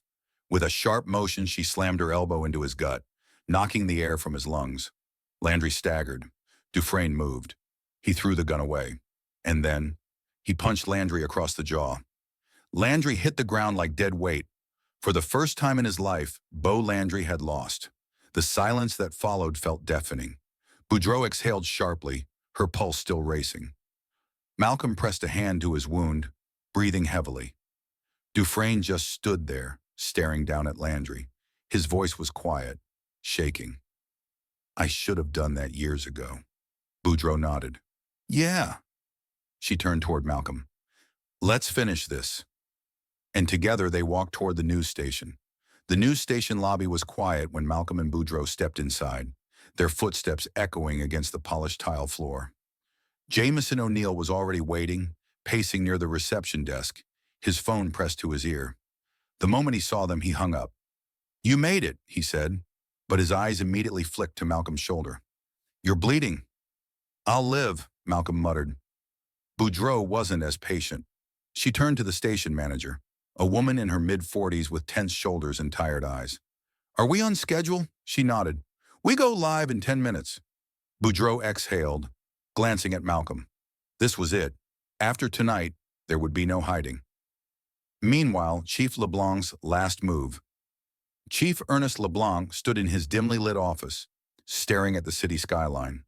With a sharp motion, she slammed her elbow into his gut, knocking the air from his lungs. Landry staggered. Dufresne moved. He threw the gun away. And then, he punched Landry across the jaw. Landry hit the ground like dead weight. For the first time in his life, Beau Landry had lost. The silence that followed felt deafening. Boudreaux exhaled sharply, her pulse still racing. Malcolm pressed a hand to his wound, breathing heavily. Dufresne just stood there, staring down at Landry. His voice was quiet. shaking. I should have done that years ago. Boudreaux nodded. Yeah. She turned toward Malcolm. Let's finish this. And together they walked toward the news station. The news station lobby was quiet when Malcolm and Boudreaux stepped inside, their footsteps echoing against the polished tile floor. Jameson O'Neill was already waiting, pacing near the reception desk, his phone pressed to his ear. The moment he saw them, he hung up. You made it, he said, but his eyes immediately flicked to Malcolm's shoulder. You're bleeding. I'll live, Malcolm muttered. Boudreaux wasn't as patient. She turned to the station manager, a woman in her mid-40s with tense shoulders and tired eyes. Are we on schedule? She nodded. We go live in 10 minutes. Boudreaux exhaled, glancing at Malcolm. This was it. After tonight, there would be no hiding. Meanwhile, Chief LeBlanc's last move. Chief Ernest LeBlanc stood in his dimly lit office, staring at the city skyline.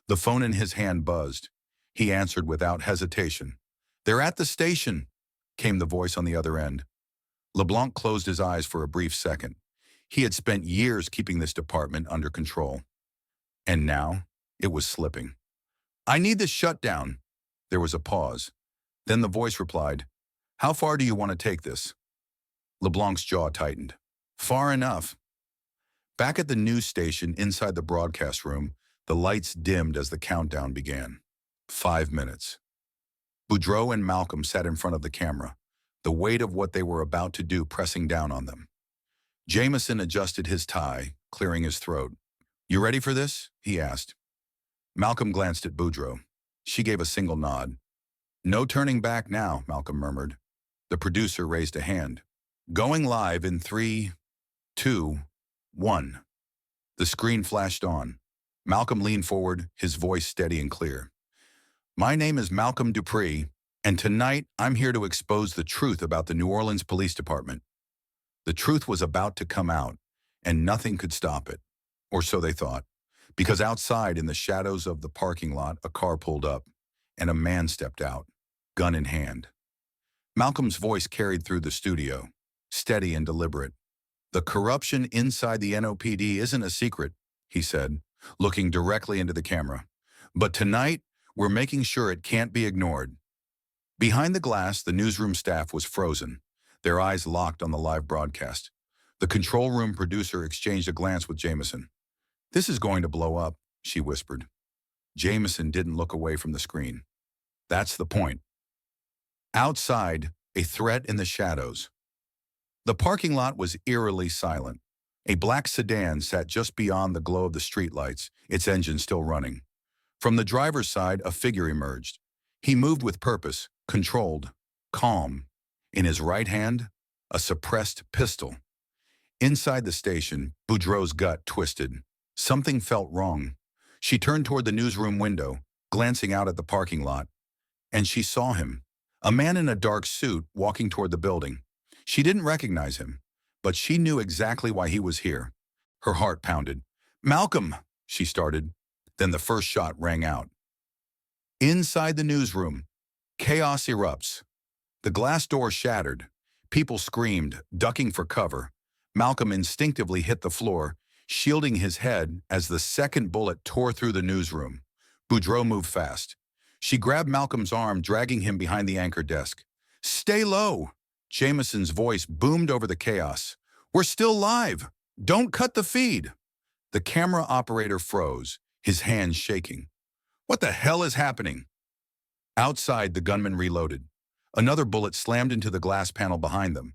The phone in his hand buzzed. He answered without hesitation. They're at the station, came the voice on the other end. LeBlanc closed his eyes for a brief second. He had spent years keeping this department under control. And now, it was slipping. I need this shut down. There was a pause. Then the voice replied, How far do you want to take this? LeBlanc's jaw tightened. Far enough. Back at the news station inside the broadcast room, the lights dimmed as the countdown began. 5 minutes. Boudreaux and Malcolm sat in front of the camera, the weight of what they were about to do pressing down on them. Jameson adjusted his tie, clearing his throat. You ready for this? He asked. Malcolm glanced at Boudreaux. She gave a single nod. No turning back now, Malcolm murmured. The producer raised a hand. Going live in 3, 2, 1. The screen flashed on. Malcolm leaned forward, his voice steady and clear. My name is Malcolm Dupree, and tonight I'm here to expose the truth about the New Orleans Police Department. The truth was about to come out, and nothing could stop it. Or so they thought, because outside in the shadows of the parking lot, a car pulled up, and a man stepped out, gun in hand. Malcolm's voice carried through the studio, steady and deliberate. The corruption inside the NOPD isn't a secret, he said, looking directly into the camera. But tonight, we're making sure it can't be ignored. Behind the glass, the newsroom staff was frozen, their eyes locked on the live broadcast. The control room producer exchanged a glance with Jameson. This is going to blow up, she whispered. Jameson didn't look away from the screen. That's the point. Outside, a threat in the shadows. The parking lot was eerily silent. A black sedan sat just beyond the glow of the streetlights, its engine still running. From the driver's side, a figure emerged. He moved with purpose, controlled, calm. In his right hand, a suppressed pistol. Inside the station, Boudreaux's gut twisted. Something felt wrong. She turned toward the newsroom window, glancing out at the parking lot. And she saw him, a man in a dark suit walking toward the building. She didn't recognize him, but she knew exactly why he was here. Her heart pounded. Malcolm, she started. Then the first shot rang out. Inside the newsroom, chaos erupts. The glass door shattered. People screamed, ducking for cover. Malcolm instinctively hit the floor, shielding his head as the second bullet tore through the newsroom. Boudreaux moved fast. She grabbed Malcolm's arm, dragging him behind the anchor desk. Stay low! Jameson's voice boomed over the chaos. We're still live! Don't cut the feed! The camera operator froze, his hands shaking. What the hell is happening? Outside, the gunman reloaded. Another bullet slammed into the glass panel behind them.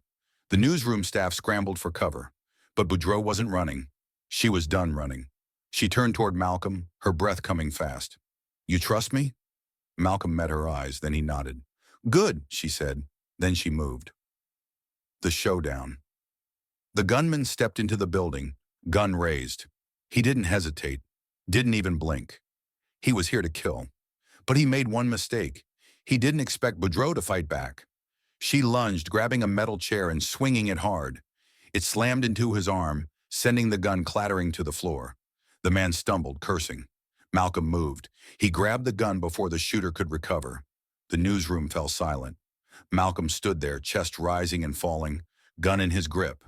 The newsroom staff scrambled for cover, but Boudreaux wasn't running. She was done running. She turned toward Malcolm, her breath coming fast. You trust me? Malcolm met her eyes, then he nodded. Good, she said. Then she moved. The showdown. The gunman stepped into the building, gun raised. He didn't hesitate, didn't even blink. He was here to kill. But he made one mistake. He didn't expect Boudreaux to fight back. She lunged, grabbing a metal chair and swinging it hard. It slammed into his arm, sending the gun clattering to the floor. The man stumbled, cursing. Malcolm moved. He grabbed the gun before the shooter could recover. The newsroom fell silent. Malcolm stood there, chest rising and falling, gun in his grip.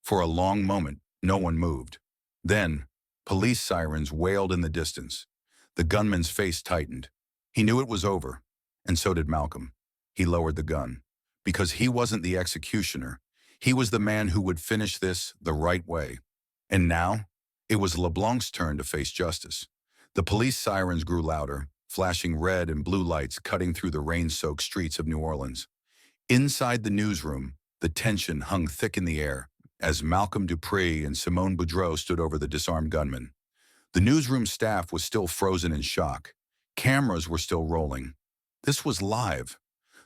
For a long moment, no one moved. Then, police sirens wailed in the distance. The gunman's face tightened. He knew it was over, and so did Malcolm. He lowered the gun. Because he wasn't the executioner. He was the man who would finish this the right way. And now, it was LeBlanc's turn to face justice. The police sirens grew louder, flashing red and blue lights cutting through the rain-soaked streets of New Orleans. Inside the newsroom, the tension hung thick in the air as Malcolm Dupree and Simone Boudreau stood over the disarmed gunman. The newsroom staff was still frozen in shock. Cameras were still rolling. This was live.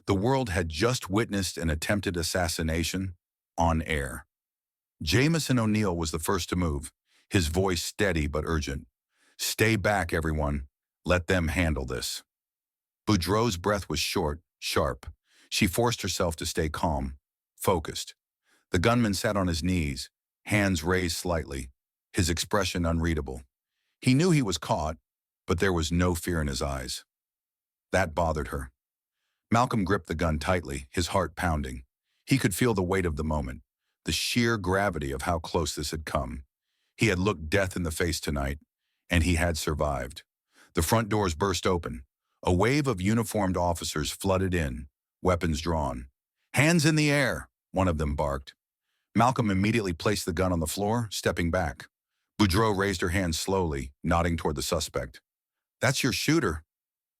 The world had just witnessed an attempted assassination on air. Jamison O'Neill was the first to move, his voice steady but urgent. "Stay back, everyone. Let them handle this." Boudreau's breath was short, sharp. She forced herself to stay calm, focused. The gunman sat on his knees, hands raised slightly, his expression unreadable. He knew he was caught, but there was no fear in his eyes. That bothered her. Malcolm gripped the gun tightly, his heart pounding. He could feel the weight of the moment, the sheer gravity of how close this had come. He had looked death in the face tonight, and he had survived. The front doors burst open. A wave of uniformed officers flooded in, weapons drawn. "Hands in the air," one of them barked. Malcolm immediately placed the gun on the floor, stepping back. Boudreau raised her hand slowly, nodding toward the suspect. "That's your shooter."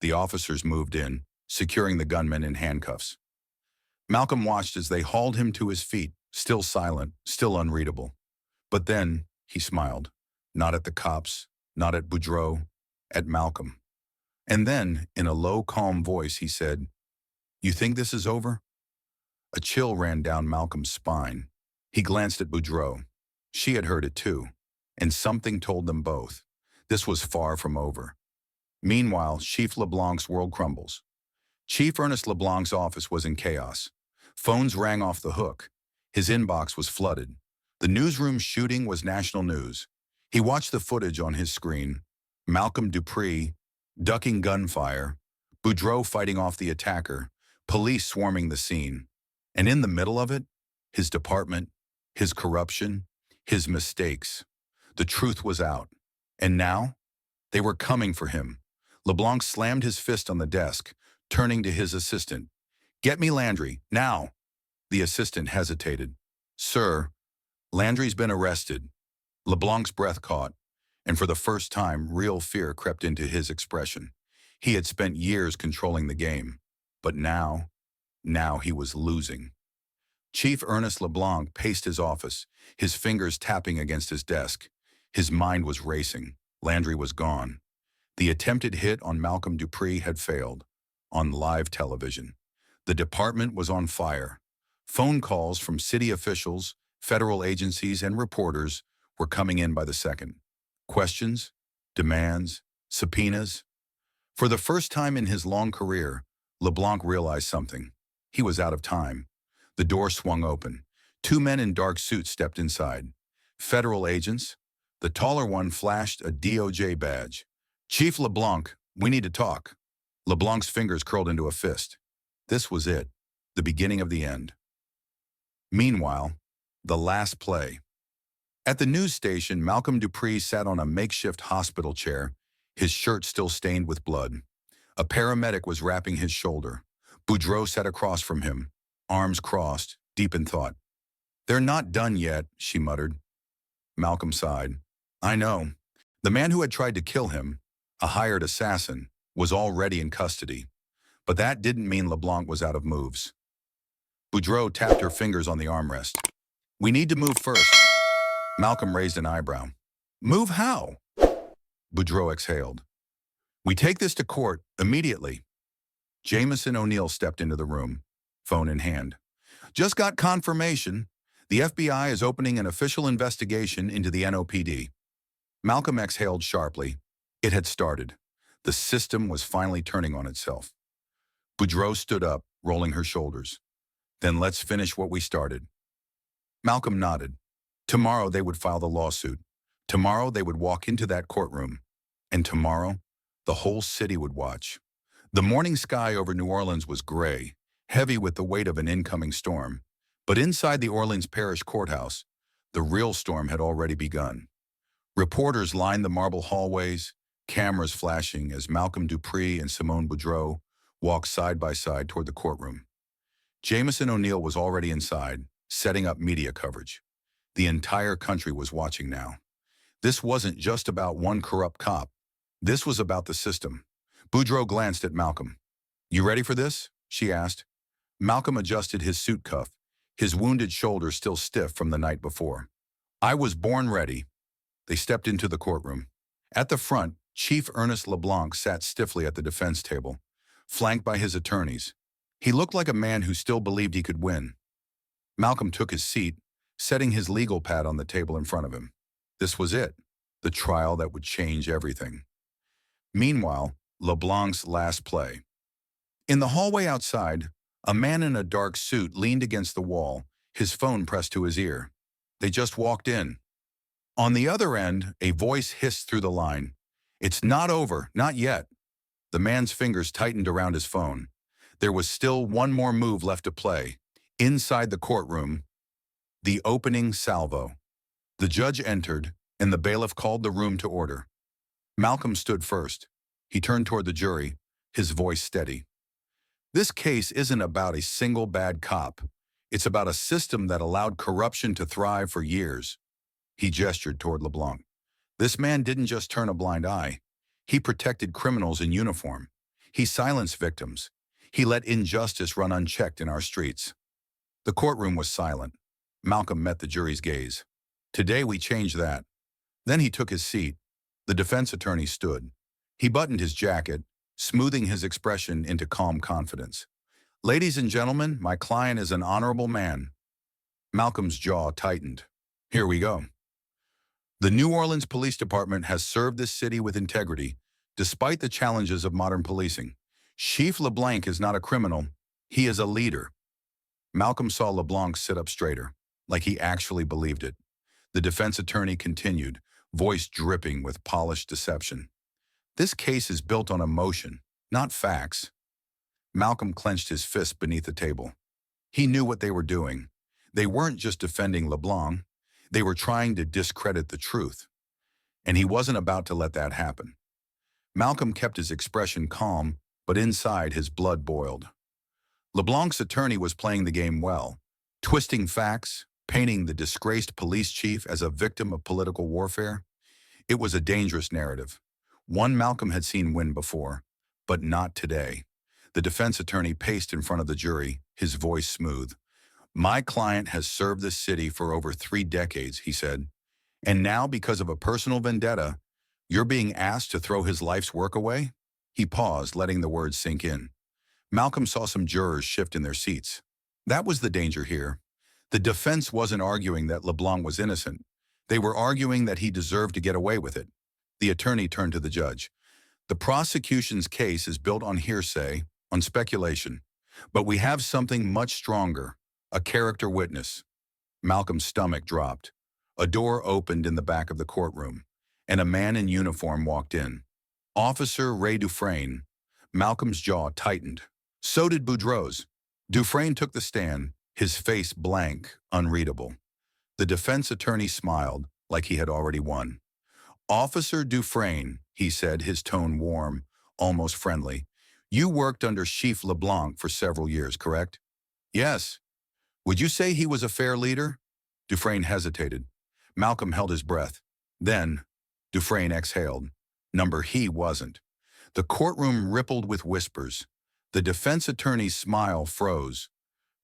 The officers moved in, securing the gunman in handcuffs. Malcolm watched as they hauled him to his feet, still silent, still unreadable. But then, he smiled. Not at the cops, not at Boudreau, at Malcolm. And then, in a low, calm voice, he said, "You think this is over?" A chill ran down Malcolm's spine. He glanced at Boudreau. She had heard it too, and something told them both. This was far from over. Meanwhile, Chief LeBlanc's world crumbles. Chief Ernest LeBlanc's office was in chaos. Phones rang off the hook. His inbox was flooded. The newsroom shooting was national news. He watched the footage on his screen. Malcolm Dupree ducking gunfire, Boudreau fighting off the attacker, police swarming the scene. And in the middle of it, his department, his corruption, his mistakes. The truth was out. And now, they were coming for him. LeBlanc slammed his fist on the desk, turning to his assistant. "Get me Landry, now." The assistant hesitated. "Sir, Landry's been arrested." LeBlanc's breath caught, and for the first time, real fear crept into his expression. He had spent years controlling the game, but now he was losing. Chief Ernest LeBlanc paced his office, his fingers tapping against his desk. His mind was racing. Landry was gone. The attempted hit on Malcolm Dupree had failed. On live television. The department was on fire. Phone calls from city officials, federal agencies, and reporters were coming in by the second. Questions, demands, subpoenas. For the first time in his long career, LeBlanc realized something. He was out of time. The door swung open. Two men in dark suits stepped inside. Federal agents. The taller one flashed a DOJ badge. "Chief LeBlanc, we need to talk." LeBlanc's fingers curled into a fist. This was it, the beginning of the end. Meanwhile, the last play. At the news station, Malcolm Dupree sat on a makeshift hospital chair, his shirt still stained with blood. A paramedic was wrapping his shoulder. Boudreau sat across from him, arms crossed, deep in thought. "They're not done yet," she muttered. Malcolm sighed. "I know. The man who had tried to kill him, a hired assassin, was already in custody. But that didn't mean LeBlanc was out of moves." Boudreau tapped her fingers on the armrest. "We need to move first." Malcolm raised an eyebrow. "Move how?" Boudreau exhaled. "We take this to court immediately." Jamison O'Neill stepped into the room, phone in hand. "Just got confirmation. The FBI is opening an official investigation into the NOPD." Malcolm exhaled sharply. It had started. The system was finally turning on itself. Boudreau stood up, rolling her shoulders. "Then let's finish what we started." Malcolm nodded. Tomorrow they would file the lawsuit. Tomorrow they would walk into that courtroom. And tomorrow, the whole city would watch. The morning sky over New Orleans was gray, heavy with the weight of an incoming storm. But inside the Orleans Parish Courthouse, the real storm had already begun. Reporters lined the marble hallways, cameras flashing as Malcolm Dupree and Simone Boudreau walked side by side toward the courtroom. Jameson O'Neill was already inside, setting up media coverage. The entire country was watching now. This wasn't just about one corrupt cop. This was about the system. Boudreau glanced at Malcolm. "You ready for this?" she asked. Malcolm adjusted his suit cuff, his wounded shoulder still stiff from the night before. "I was born ready." They stepped into the courtroom. At the front, Chief Ernest LeBlanc sat stiffly at the defense table, flanked by his attorneys. He looked like a man who still believed he could win. Malcolm took his seat, setting his legal pad on the table in front of him. This was it, the trial that would change everything. Meanwhile, LeBlanc's last play. In the hallway outside, a man in a dark suit leaned against the wall, his phone pressed to his ear. They just walked in. On the other end, a voice hissed through the line. "It's not over, not yet." The man's fingers tightened around his phone. There was still one more move left to play. Inside the courtroom, the opening salvo. The judge entered, and the bailiff called the room to order. Malcolm stood first. He turned toward the jury, his voice steady. "This case isn't about a single bad cop. It's about a system that allowed corruption to thrive for years." He gestured toward LeBlanc. "This man didn't just turn a blind eye. He protected criminals in uniform. He silenced victims. He let injustice run unchecked in our streets." The courtroom was silent. Malcolm met the jury's gaze. "Today we change that." Then he took his seat. The defense attorney stood. He buttoned his jacket, smoothing his expression into calm confidence. "Ladies and gentlemen, my client is an honorable man." Malcolm's jaw tightened. "Here we go." The New Orleans Police Department has served this city with integrity, despite the challenges of modern policing. Chief LeBlanc is not a criminal. He is a leader. Malcolm saw LeBlanc sit up straighter, like he actually believed it. The defense attorney continued, voice dripping with polished deception. "This case is built on emotion, not facts." Malcolm clenched his fist beneath the table. He knew what they were doing. They weren't just defending LeBlanc. They were trying to discredit the truth. And he wasn't about to let that happen. Malcolm kept his expression calm, but inside his blood boiled. LeBlanc's attorney was playing the game well, twisting facts, painting the disgraced police chief as a victim of political warfare. It was a dangerous narrative, one Malcolm had seen win before, but not today. The defense attorney paced in front of the jury, his voice smooth. "My client has served this city for over 3 decades, he said. "And now, because of a personal vendetta, you're being asked to throw his life's work away?" He paused, letting the words sink in. Malcolm saw some jurors shift in their seats. That was the danger here. The defense wasn't arguing that LeBlanc was innocent. They were arguing that he deserved to get away with it. The attorney turned to the judge. "The prosecution's case is built on hearsay, on speculation. But we have something much stronger. A character witness." Malcolm's stomach dropped. A door opened in the back of the courtroom, and a man in uniform walked in. Officer Ray Dufresne. Malcolm's jaw tightened. So did Boudreau's. Dufresne took the stand, his face blank, unreadable. The defense attorney smiled, like he had already won. "Officer Dufresne," he said, his tone warm, almost friendly. "You worked under Chief LeBlanc for several years, correct?" "Yes." "Would you say he was a fair leader?" Dufresne hesitated. Malcolm held his breath. Then, Dufresne exhaled. He wasn't. The courtroom rippled with whispers. The defense attorney's smile froze.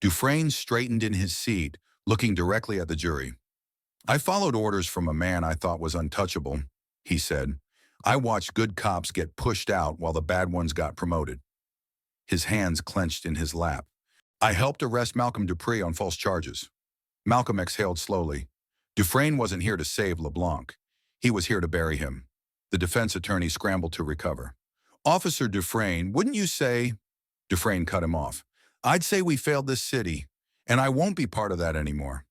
Dufresne straightened in his seat, looking directly at the jury. "I followed orders from a man I thought was untouchable," he said. "I watched good cops get pushed out while the bad ones got promoted." His hands clenched in his lap. "I helped arrest Malcolm Dupree on false charges." Malcolm exhaled slowly. Dufresne wasn't here to save LeBlanc. He was here to bury him. The defense attorney scrambled to recover. "Officer Dufresne, wouldn't you say—" Dufresne cut him off. "I'd say we failed this city, and I won't be part of that anymore."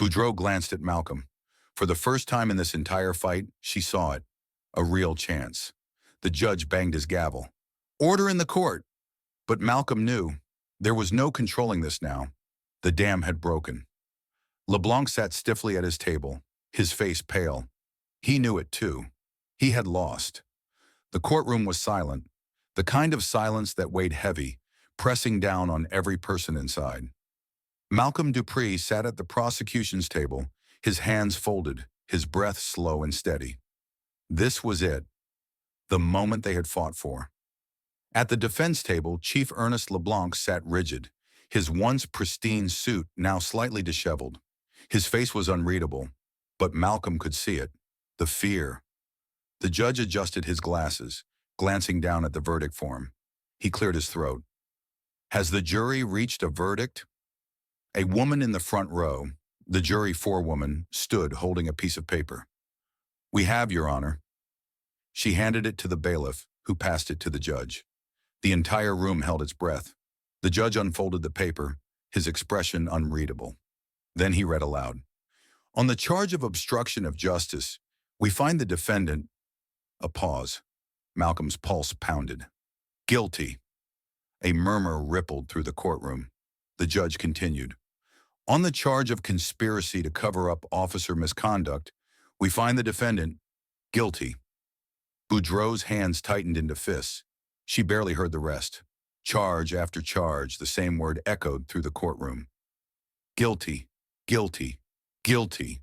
Boudreau glanced at Malcolm. For the first time in this entire fight, she saw it. A real chance. The judge banged his gavel. "Order in the court." But Malcolm knew. There was no controlling this now. The dam had broken. LeBlanc sat stiffly at his table, his face pale. He knew it too. He had lost. The courtroom was silent, the kind of silence that weighed heavy, pressing down on every person inside. Malcolm Dupree sat at the prosecution's table, his hands folded, his breath slow and steady. This was it, the moment they had fought for. At the defense table, Chief Ernest LeBlanc sat rigid, his once pristine suit now slightly disheveled. His face was unreadable, but Malcolm could see it, the fear. The judge adjusted his glasses, glancing down at the verdict form. He cleared his throat. Has the jury reached a verdict? A woman in the front row, the jury forewoman, stood holding a piece of paper. We have, Your Honor. She handed it to the bailiff, who passed it to the judge. The entire room held its breath. The judge unfolded the paper, his expression unreadable. Then he read aloud. On the charge of obstruction of justice, we find the defendant. A pause. Malcolm's pulse pounded. Guilty. A murmur rippled through the courtroom. The judge continued. On the charge of conspiracy to cover up officer misconduct, we find the defendant guilty. Boudreaux's hands tightened into fists. She barely heard the rest. Charge after charge, the same word echoed through the courtroom. Guilty, guilty, guilty.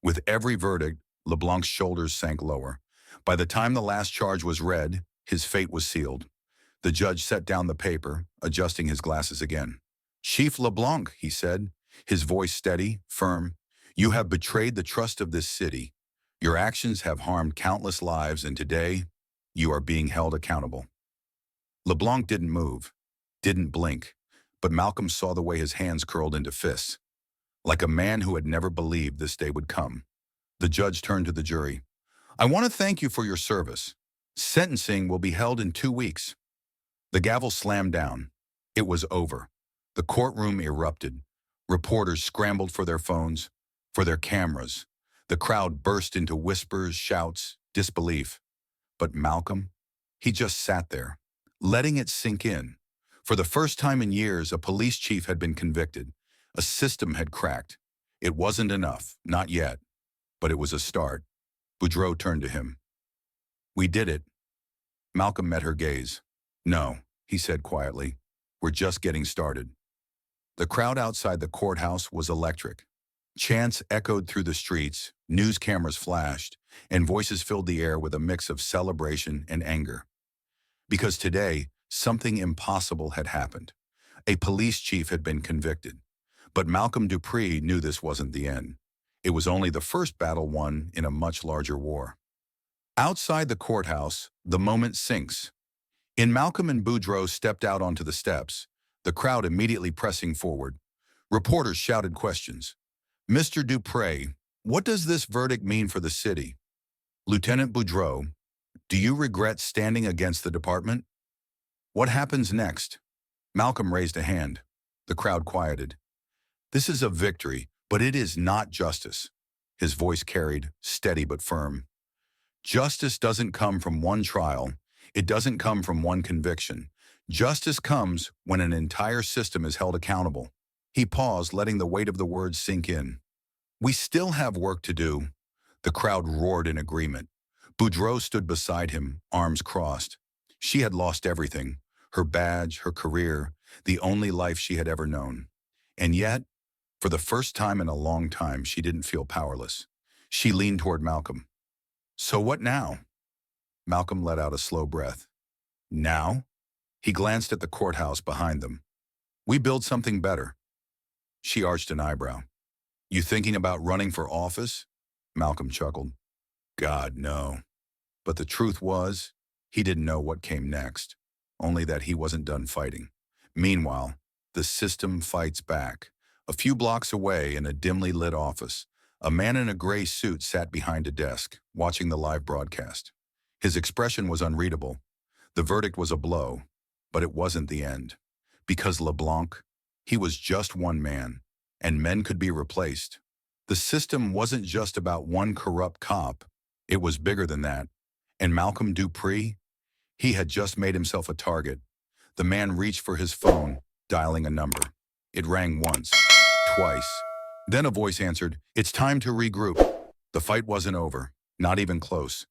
With every verdict, LeBlanc's shoulders sank lower. By the time the last charge was read, his fate was sealed. The judge set down the paper, adjusting his glasses again. Chief LeBlanc, he said, his voice steady, firm, you have betrayed the trust of this city. Your actions have harmed countless lives, and today, you are being held accountable. LeBlanc didn't move, didn't blink, but Malcolm saw the way his hands curled into fists. Like a man who had never believed this day would come. The judge turned to the jury. I want to thank you for your service. Sentencing will be held in 2 weeks. The gavel slammed down. It was over. The courtroom erupted. Reporters scrambled for their phones, for their cameras. The crowd burst into whispers, shouts, disbelief. But Malcolm, he just sat there, letting it sink in. For the first time in years, a police chief had been convicted. A system had cracked. It wasn't enough, not yet, but it was a start. Boudreaux turned to him. We did it. Malcolm met her gaze. No, he said quietly. We're just getting started. The crowd outside the courthouse was electric. Chants echoed through the streets, news cameras flashed, and voices filled the air with a mix of celebration and anger. Because today, something impossible had happened. A police chief had been convicted. But Malcolm Dupree knew this wasn't the end. It was only the first battle won in a much larger war. Outside the courthouse, the moment sinks. In Malcolm and Boudreaux stepped out onto the steps, the crowd immediately pressing forward. Reporters shouted questions. Mr. Dupree, what does this verdict mean for the city? Lieutenant Boudreaux, do you regret standing against the department? What happens next? Malcolm raised a hand. The crowd quieted. This is a victory, but it is not justice. His voice carried, steady but firm. Justice doesn't come from one trial. It doesn't come from one conviction. Justice comes when an entire system is held accountable. He paused, letting the weight of the words sink in. We still have work to do. The crowd roared in agreement. Boudreaux stood beside him, arms crossed. She had lost everything, her badge, her career, the only life she had ever known. And yet, for the first time in a long time, she didn't feel powerless. She leaned toward Malcolm. So what now? Malcolm let out a slow breath. Now? He glanced at the courthouse behind them. We build something better. She arched an eyebrow. You thinking about running for office? Malcolm chuckled. God, no. But the truth was, he didn't know what came next, only that he wasn't done fighting. Meanwhile, the system fights back. A few blocks away in a dimly lit office, a man in a gray suit sat behind a desk, watching the live broadcast. His expression was unreadable. The verdict was a blow, but it wasn't the end. Because LeBlanc, he was just one man, and men could be replaced. The system wasn't just about one corrupt cop. It was bigger than that. And Malcolm Dupree, he had just made himself a target. The man reached for his phone, dialing a number. It rang once, twice. Then a voice answered, "It's time to regroup." The fight wasn't over. Not even close.